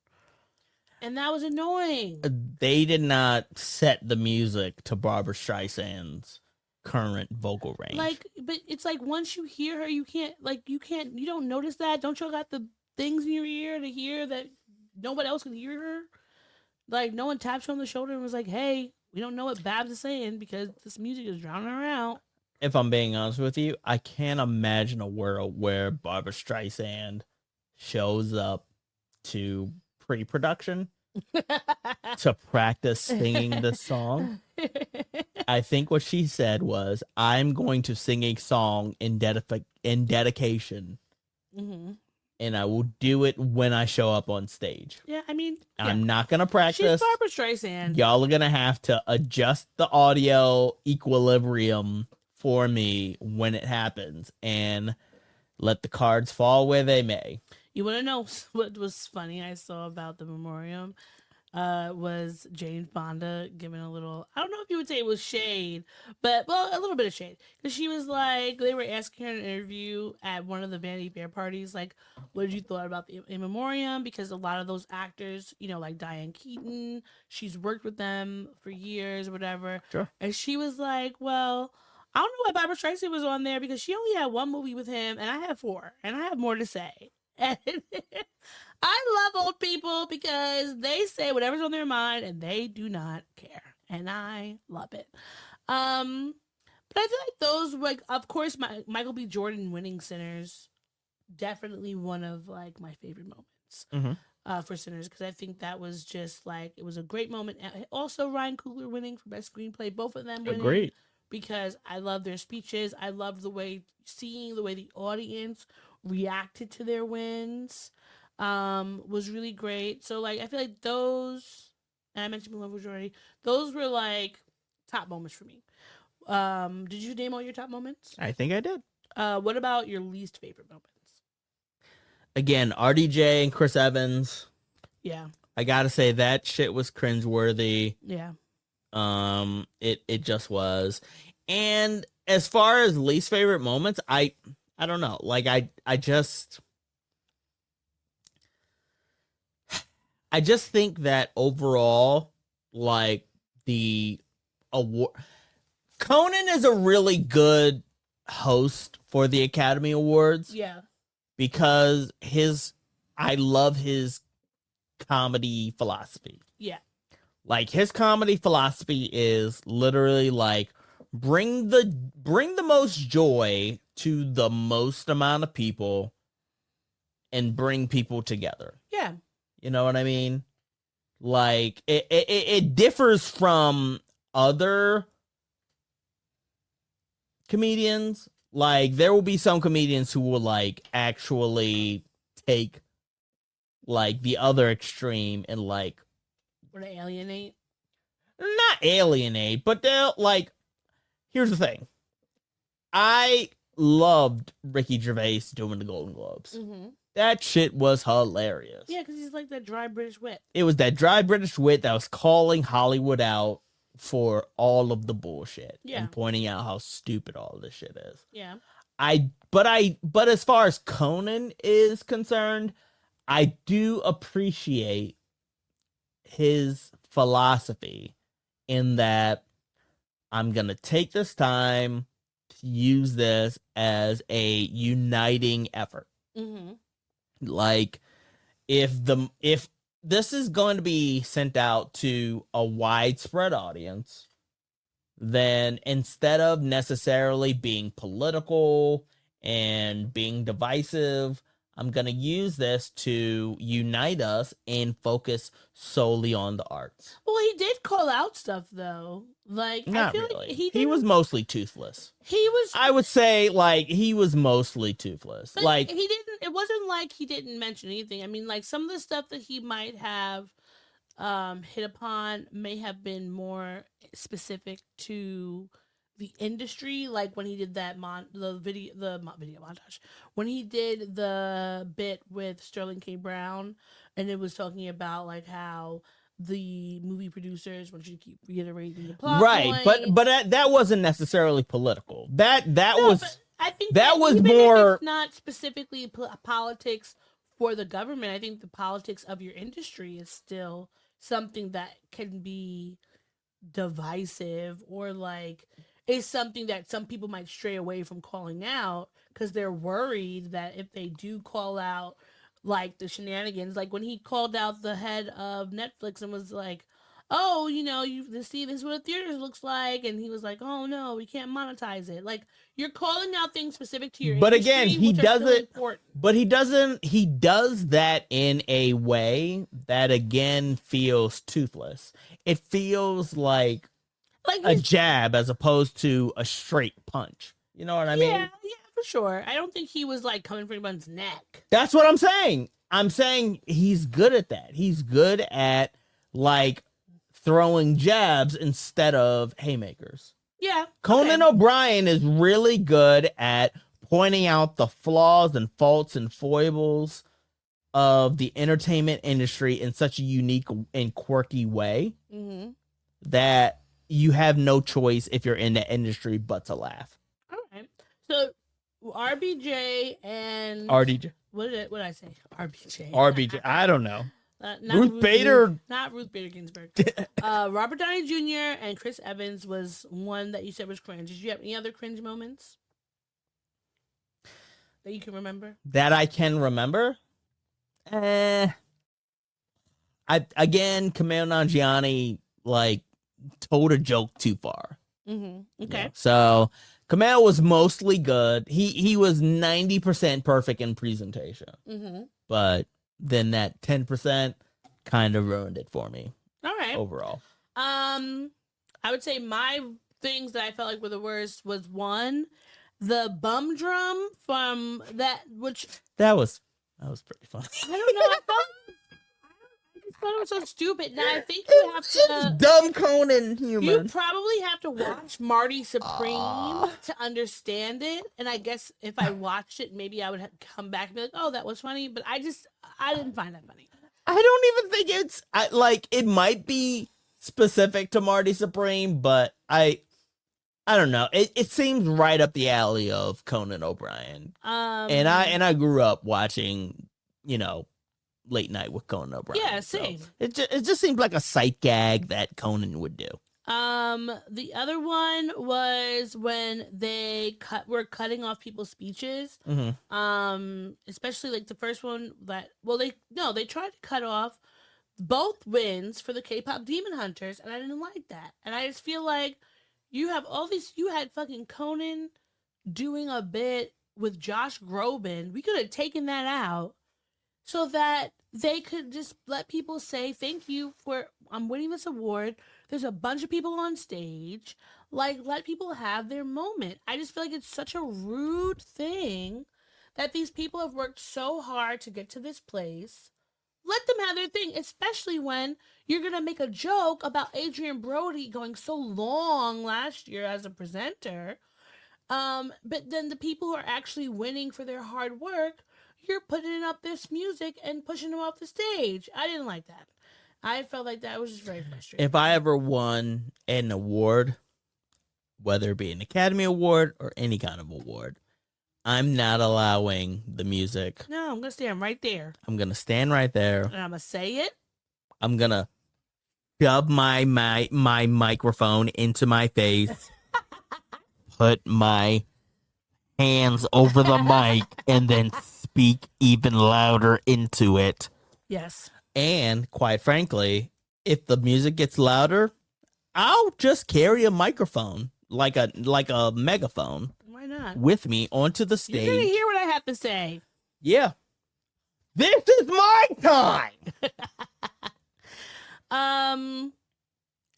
And that was annoying. They did not set the music to Barbara Streisand's current vocal range. Like, but it's like once you hear her, you don't notice that. Don't you got the things in your ear to hear that nobody else can hear her? Like, no one taps her on the shoulder and was like, hey, we don't know what Babs is saying because this music is drowning her out. If I'm being honest with you, I can't imagine a world where Barbara Streisand shows up to pre-production to practice singing this song. I think what she said was, I'm going to sing a song in dedication, and I will do it when I show up on stage. Yeah, I mean, I'm not going to practice. She's Barbara Streisand. Y'all are going to have to adjust the audio equilibrium for me when it happens and let the cards fall where they may. You want to know what was funny I saw about the memoriam? Was Jane Fonda giving a little, I don't know if you would say it was shade, but, well, a little bit of shade. Because she was like, they were asking her in an interview at one of the Vanity Fair parties, like, what did you thought about the In Memoriam? Because a lot of those actors, you know, like Diane Keaton, she's worked with them for years or whatever. Sure. And she was like, well, I don't know why Barbara Streisand was on there because she only had one movie with him and I have 4 and I have more to say. And I love old people because they say whatever's on their mind and they do not care. And I love it. But I feel like those, like, of course, Michael B. Jordan winning Sinners, definitely one of, like, my favorite moments for Sinners, because I think that was just, like, it was a great moment. Also, Ryan Coogler winning for Best Screenplay, both of them winning. Agreed. Because I love their speeches. I love seeing the way the audience reacted to their wins. Was really great. So, like, I feel like those, and I mentioned Moulin Rouge already, those were, like, top moments for me. Did you name all your top moments? I think I did. What about your least favorite moments? Again, RDJ and Chris Evans. Yeah. I gotta say, that shit was cringeworthy. Yeah. It just was. And as far as least favorite moments, I don't know. Like, I just think that overall, like, the award, Conan is a really good host for the Academy Awards. Yeah. Because I love his comedy philosophy. Yeah. Like, his comedy philosophy is literally like, bring the most joy to the most amount of people and bring people together. Yeah. You know what I mean? Like, it differs from other comedians. Like, there will be some comedians who will, like, actually take, like, the other extreme and, like, Or to alienate? not alienate, but they'll, like, here's the thing. I loved Ricky Gervais doing the Golden Globes. Mm-hmm. That shit was hilarious. Yeah, because he's like that dry British wit. It was that dry British wit that was calling Hollywood out for all of the bullshit. Yeah. And pointing out how stupid all of this shit is. Yeah. But as far as Conan is concerned, I do appreciate his philosophy in that I'm going to take this time to use this as a uniting effort. Mm-hmm. Like, if this is going to be sent out to a widespread audience, then instead of necessarily being political and being divisive, I'm going to use this to unite us and focus solely on the arts. Well, he did call out stuff, though. Like, Not I feel really. like He was mostly toothless. He was. I would say, like, he was mostly toothless. But Like, he didn't. It wasn't like he didn't mention anything. I mean, like some of the stuff that he might have hit upon may have been more specific to the industry, like when he did that video montage, when he did the bit with Sterling K. Brown, and it was talking about like how the movie producers want you to keep reiterating the plot right, point. but that wasn't necessarily political. That No, was but I think that was even if more it's not specifically politics for the government. I think the politics of your industry is still something that can be divisive, or like is something that some people might stray away from calling out because they're worried that if they do call out like the shenanigans, like when he called out the head of Netflix and was like, oh, you know, this is what a theater looks like, and he was like, oh no, we can't monetize it. Like, you're calling out things specific to your but industry, again, he which are does still it important. but he does that in a way that again feels toothless. It feels like a jab as opposed to a straight punch. You know what I mean? Yeah, for sure. I don't think he was like coming for anyone's neck. That's what I'm saying. I'm saying he's good at that. He's good at like throwing jabs instead of haymakers. Yeah. Conan O'Brien is really good at pointing out the flaws and faults and foibles of the entertainment industry in such a unique and quirky way that you have no choice if you're in the industry but to laugh. All right. So RBJ and RDJ. What did I say? RBJ. I don't know. Not Ruth Bader. Not Ruth Bader Ginsburg. Robert Downey Jr. and Chris Evans was one that you said was cringe. Did you have any other cringe moments that you can remember? That I can remember? Again, Kumail Nanjiani like told a joke too far. Okay. Yeah. So Kumail was mostly good. He was 90% perfect in presentation. But then that 10% kind of ruined it for me. All right. Overall. I would say my things that I felt like were the worst was one, the bum drum from that, which that was pretty funny. I don't know. I just thought it was so stupid. Now I think you have to dumb Conan humor. You probably have to watch Marty Supreme to understand it. And I guess if I watched it, maybe I would come back and be like, "Oh, that was funny." But I didn't find that funny. I don't even think it might be specific to Marty Supreme, but I don't know. It seems right up the alley of Conan O'Brien. And I grew up watching, Late Night with Conan O'Brien. Yeah, same. So it just seemed like a sight gag that Conan would do. The other one was when they were cutting off people's speeches. Especially like the first one they tried to cut off both wins for the K-pop Demon Hunters, and I didn't like that. And I just feel like you had fucking Conan doing a bit with Josh Groban. We could have taken that out so that they could just let people say, thank you for, I'm winning this award. There's a bunch of people on stage. Like, let people have their moment. I just feel like it's such a rude thing that these people have worked so hard to get to this place. Let them have their thing, especially when you're going to make a joke about Adrian Brody going so long last year as a presenter. But then the people who are actually winning for their hard work, you're putting up this music and pushing them off the stage. I didn't like that. I felt like that was just very frustrating. If I ever won an award, whether it be an Academy Award or any kind of award, I'm not allowing the music. No, I'm going to stand right there. I'm going to stand right there. And I'm going to say it. I'm going to shove my microphone into my face, put my hands over the mic, and then speak even louder into it. Yes. And quite frankly, if the music gets louder, I'll just carry a microphone like a megaphone Why not? with me onto the stage. You're gonna hear what I have to say. Yeah. This is my time.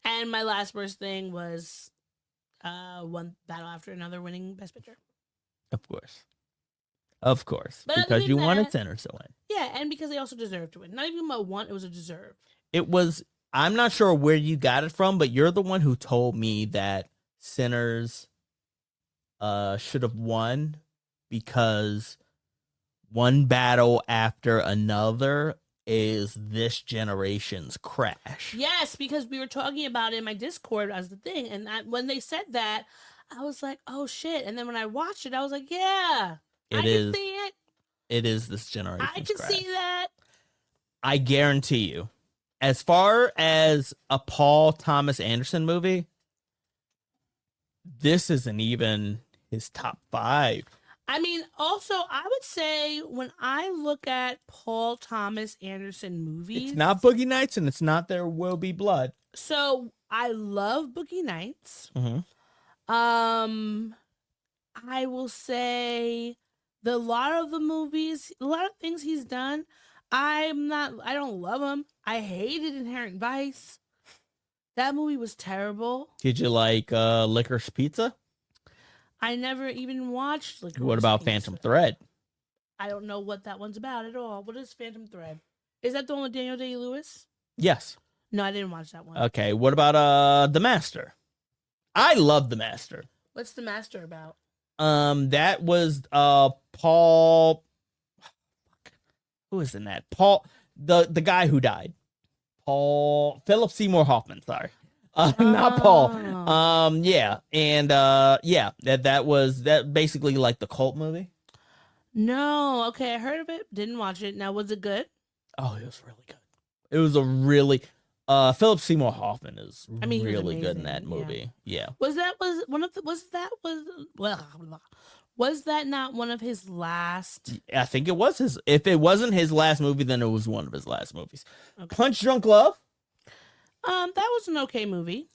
And my last worst thing was one battle after another winning Best Picture. Of course. But Because you wanted Sinners to win. Yeah, and because they also deserved to win. Not even a want, it was a deserve. It was, I'm not sure where you got it from, but you're the one who told me that Sinners should have won because one battle after another is this generation's crash. Yes, because we were talking about it in my Discord as the thing, and when they said that, I was like, "Oh shit!" And then when I watched it, I was like, "Yeah, I can see it. It is this generation's I can crash. see that." I guarantee you, as far as a Paul Thomas Anderson movie, this isn't even his top 5. I mean, also, I would say when I look at Paul Thomas Anderson movies, It's not Boogie Nights and it's not There Will Be Blood. So I love Boogie Nights. Mm-hmm. I will say a lot of things he's done, I don't love them. I hated Inherent Vice. That movie was terrible. Did you like Licorice Pizza? I never even watched Licorice What about Pizza. Phantom Thread? I don't know what that one's about at all. What is Phantom Thread? Is that the one with Daniel Day-Lewis? Yes. No, I didn't watch that one. Okay, what about The Master? I love The Master. What's The Master about? That was Paul. Who is in that? Paul, the guy who died. Philip Seymour Hoffman. Sorry, not Paul. Yeah, and that was basically like the cult movie. No, okay, I heard of it. Didn't watch it. Now, was it good? Oh, it was really good. It was a really. Philip Seymour Hoffman is really good in that movie. Yeah. Was that not one of his last? I think it was his. If it wasn't his last movie, then it was one of his last movies. Okay. Punch Drunk Love. That was an okay movie.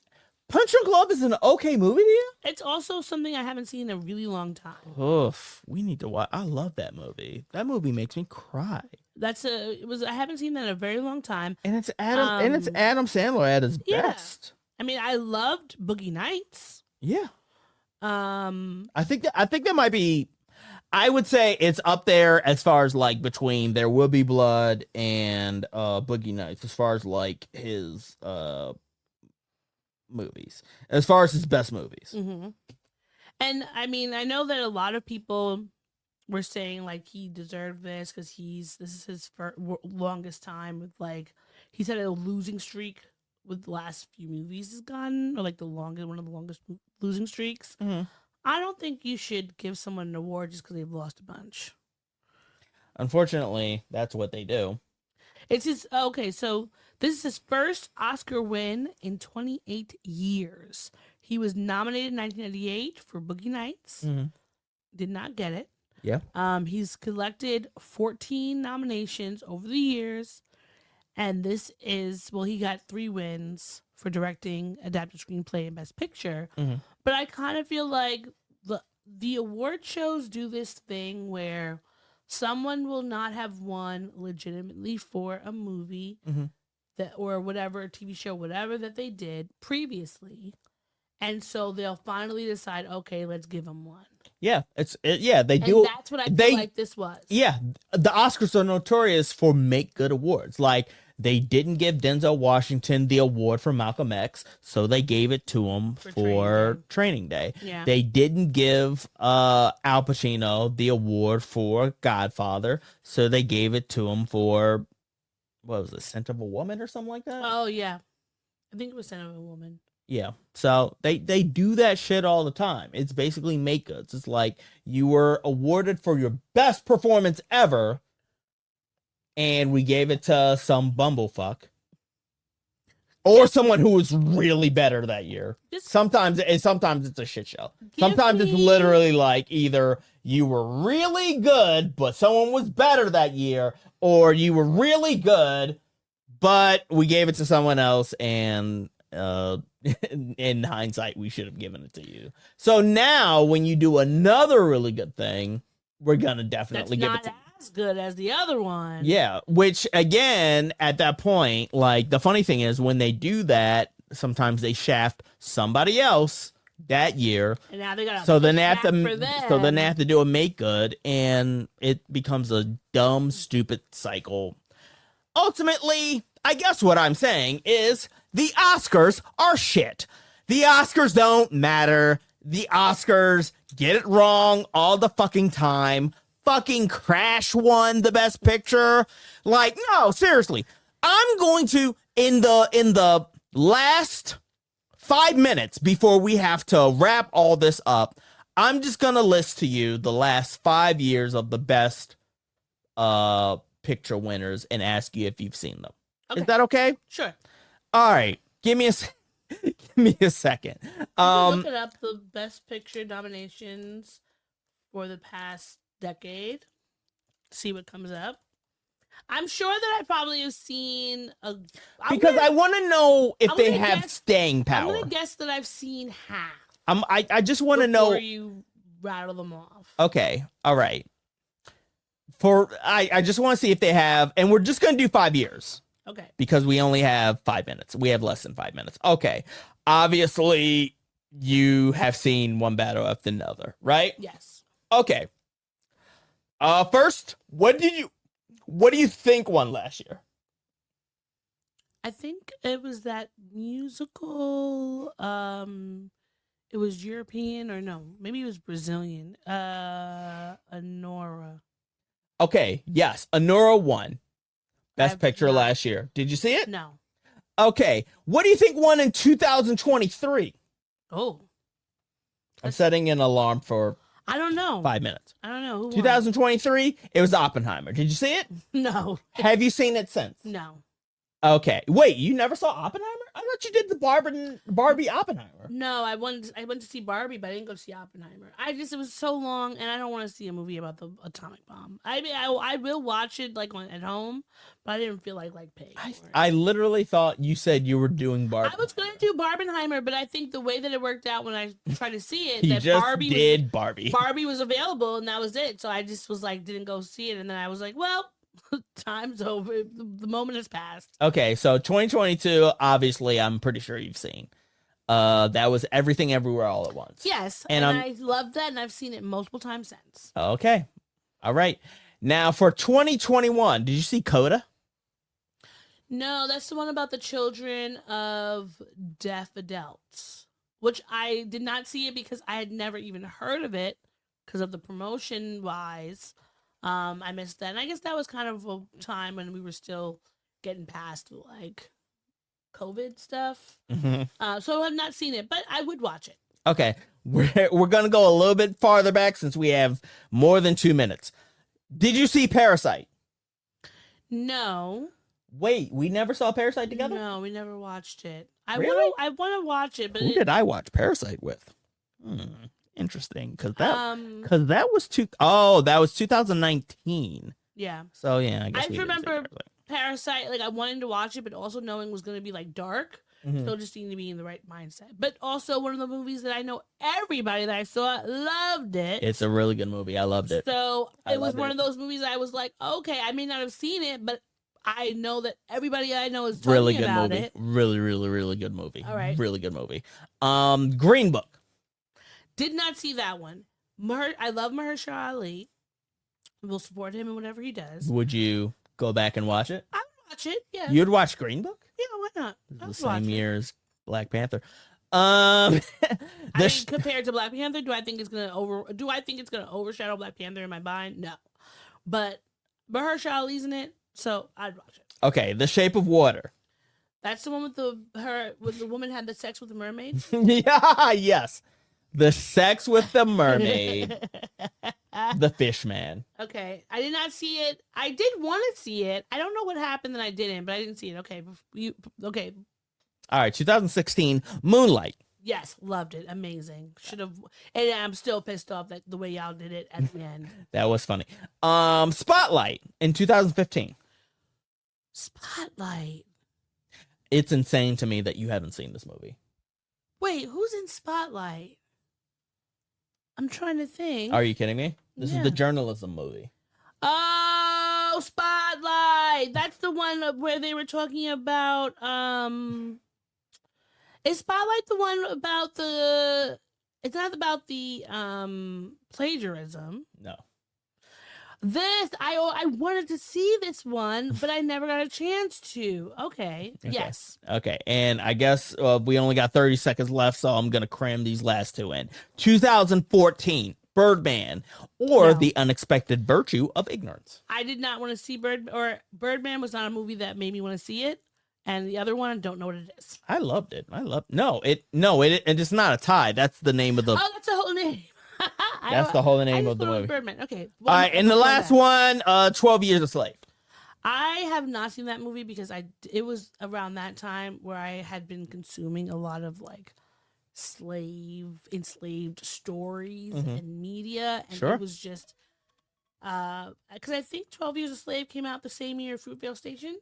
Punch Drunk Love is an okay movie to you? It's also something I haven't seen in a really long time. Oof, we need to watch. I love that movie. That movie makes me cry. I haven't seen that in a very long time. And it's Adam Sandler at his best. I mean, I loved Boogie Nights. Yeah. I think that might be. I would say it's up there as far as like between There Will Be Blood and Boogie Nights, as far as like his movies, as far as his best movies. Mm-hmm. And I mean, I know that a lot of people were saying like he deserved this because this is his longest time with like he's had a losing streak with the last few movies he's gotten, or like one of the longest losing streaks. Mm-hmm. I don't think you should give someone an award just because they've lost a bunch. Unfortunately, that's what they do. It's his so this is his first Oscar win in 28 years. He was nominated in 1998 for Boogie Nights. Mm-hmm. Did not get it. Yeah. He's collected 14 nominations over the years, and he got 3 wins for directing, adapted screenplay, and Best Picture. Mm-hmm. But I kind of feel like the award shows do this thing where someone will not have won legitimately for a movie mm-hmm. or whatever, a TV show, whatever that they did previously. And so they'll finally decide, okay, let's give them one. Yeah, they do. And that's what I feel like this was. Yeah, the Oscars are notorious for make good awards. Like, they didn't give Denzel Washington the award for Malcolm X, so they gave it to him for Training Day. Yeah. They didn't give Al Pacino the award for Godfather, so they gave it to him for, what was it, Scent of a Woman or something like that? Oh, yeah. I think it was Scent of a Woman. Yeah, so they do that shit all the time. It's basically make goods. It's like you were awarded for your best performance ever, and we gave it to some bumblefuck or someone who was really better that year. Sometimes it's a shit show. Sometimes it's literally like either you were really good, but someone was better that year, or you were really good, but we gave it to someone else and In hindsight, we should have given it to you. So now, when you do another really good thing, we're gonna definitely give it to you. As good as the other one. Yeah, which again, at that point, like the funny thing is when they do that, sometimes they shaft somebody else that year. And now they got so then they have to do a make good, and it becomes a dumb, stupid cycle. Ultimately, I guess what I'm saying is the Oscars are shit. The Oscars don't matter. The Oscars get it wrong all the fucking time. Fucking Crash won the best picture. Like, no, seriously. I'm going to in the last 5 minutes before we have to wrap all this up, I'm just gonna list to you the last 5 years of the best picture winners and ask you if you've seen them. Okay. Is that okay? Sure. All right. Give me a second. Look it up, the best picture nominations for the past decade. See what comes up. I'm sure that I probably have seen I want to know if they have staying power. I'm gonna guess that I've seen half. I just want to know before you rattle them off. Okay, all right. I just want to see if they have, and we're just gonna do 5 years. Okay. Because we only have 5 minutes. We have less than 5 minutes. Okay. Obviously, you have seen one better after another, right? Yes. Okay. First, what do you think won last year? I think it was that musical. It was European or no, maybe it was Brazilian. Anora. Okay, yes, Anora won Best Picture last year. Did you see it? No. Okay, what do you think won in 2023? Oh. I'm setting an alarm for I don't know. 5 minutes. I don't know. Who 2023, it was Oppenheimer. Did you see it? No. Have you seen it since? No. Okay. Wait, you never saw Oppenheimer? I thought you did the Barbie Oppenheimer. No, I went to see Barbie, but I didn't go see Oppenheimer. It was so long, and I don't want to see a movie about the atomic bomb. I mean, I will watch it like at home, but I didn't feel like paying for it. I literally thought you said you were doing Barbie. I was going to do Barbenheimer, but I think the way that it worked out when I tried to see it, Barbie. Barbie was available, and that was it. So I just was didn't go see it, and then I was like, well, time's over. The moment has passed. Okay, so 2022, obviously, I'm pretty sure you've seen. That was Everything Everywhere All at Once. Yes, and I loved that, and I've seen it multiple times since. Okay, all right. Now for 2021, did you see Coda? No, that's the one about the children of deaf adults, which I did not see it because I had never even heard of it because of the promotion wise. I missed that. And I guess that was kind of a time when we were still getting past COVID stuff. Mm-hmm. So I've not seen it, but I would watch it. Okay. We're going to go a little bit farther back since we have more than 2 minutes. Did you see Parasite? No. Wait, we never saw Parasite together? No, we never watched it. Really? I want to watch it, but who did I watch Parasite with? Interesting, because that was 2019. Yeah. So yeah, I guess I remember Parasite. I wanted to watch it, but also knowing it was going to be dark. Mm-hmm. So just need to be in the right mindset. But also one of the movies that I know everybody that I saw loved it. It's a really good movie. I loved it. So it was one of those movies I was like, okay, I may not have seen it, but I know that everybody I know is talking about it. Really, really, really good movie. All right. Really good movie. Green Book. Did not see that one. I love Mahershala Ali. We'll support him in whatever he does. Would you go back and watch it? I would watch it, yeah. You'd watch Green Book? Yeah, why not? The same year as Black Panther. Compared to Black Panther, do I think it's gonna overshadow Black Panther in my mind? No. But Mahershala Ali's in it, so I'd watch it. Okay, The Shape of Water. That's the one with the woman had the sex with the mermaid? Yeah, yes. The sex with the mermaid. The fish man. Okay. I did not see it. I did want to see it. I don't know what happened that I didn't, but I didn't see it. Okay. Okay. All right. 2016, Moonlight. Yes. Loved it. Amazing. Should have. And I'm still pissed off that the way y'all did it at the end. That was funny. Spotlight in 2015. Spotlight. It's insane to me that you haven't seen this movie. Wait, who's in Spotlight? I'm trying to think. Are you kidding me? This Yeah. is the journalism movie. Oh, Spotlight. That's the one where they were talking about is Spotlight the one about the it's not about the plagiarism. No. This I wanted to see this one, but I never got a chance to. Okay. Yes. Okay. And I guess we only got 30 seconds left, so I'm going to cram these last two in. 2014, Birdman, or No. The Unexpected Virtue of Ignorance. I did not want to see Birdman was not a movie that made me want to see it. And the other one, I don't know what it is. I loved it. It's not a tie. That's the name of the. Oh, that's the whole name. That's the whole name of the movie. Birdman. Okay. All right, and the last one, 12 Years a Slave. I have not seen that movie because it was around that time where I had been consuming a lot of like enslaved stories and media, and Sure. it was just because I think 12 Years a Slave came out the same year Fruitvale Station,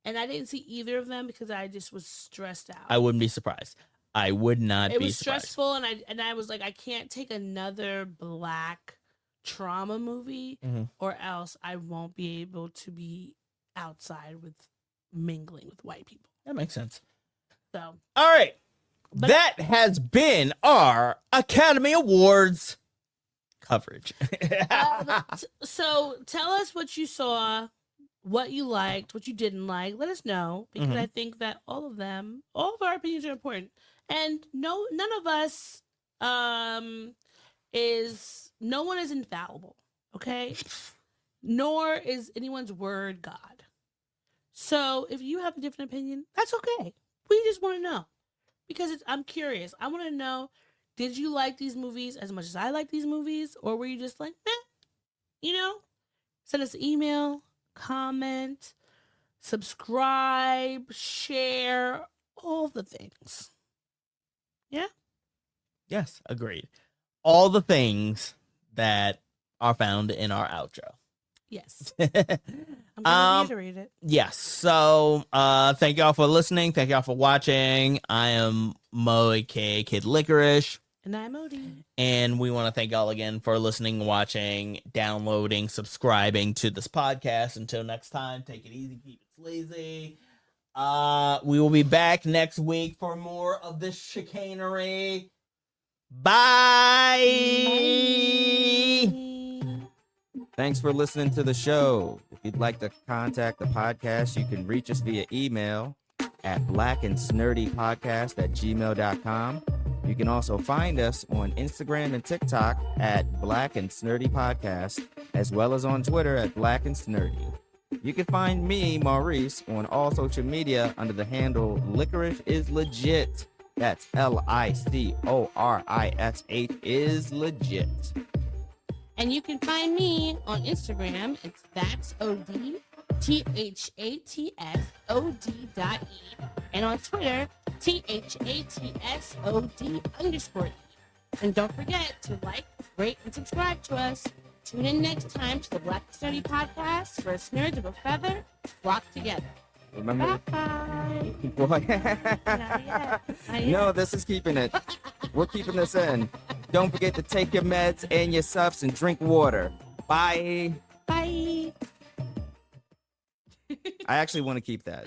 and I didn't see either of them because I just was stressed out. I wouldn't be surprised. I would not be surprised. It was stressful, and I was like, I can't take another Black trauma movie, or else I won't be able to be outside with mingling with white people. That makes sense. So, all right, that has been our Academy Awards coverage. So tell us what you saw, what you liked, what you didn't like. Let us know, because I think that all of our opinions are important, and none of us no one is infallible, okay? Nor is anyone's word God. So if you have a different opinion, that's okay. We just want to know, because I'm curious. I want to know, did you like these movies as much as I like these movies, or were you just like, send us an email, comment, subscribe, share, all the things. Yeah? Yes, agreed. All the things that are found in our outro. Yes. I'm going to reiterate it. Yes. So thank y'all for listening. Thank y'all for watching. I am Mo, aka Kid Licorish. And I'm Odie. And we want to thank y'all again for listening, watching, downloading, subscribing to this podcast. Until next time, take it easy, keep it sleazy. We will be back next week for more of this chicanery. Bye. Thanks for listening to the show. If you'd like to contact the podcast, you can reach us via email at blackandsnerdypodcast@gmail.com. You can also find us on Instagram and TikTok at Black and Snerdy Podcast, as well as on Twitter at Black and Snerdy. You can find me, Maurice, on all social media under the handle Licorish is Legit. That's LICORISH is legit. And you can find me on Instagram. It's That's OD, THATSOD.E. And on Twitter, THATSOD_E. And don't forget to like, rate, and subscribe to us. Tune in next time to the Black and Snerdy Podcast, where nerds of a feather flock together. Remember? Bye. Boy. Not yet. No, this is keeping it. We're keeping this in. Don't forget to take your meds and your subs and drink water. Bye. Bye. I actually want to keep that.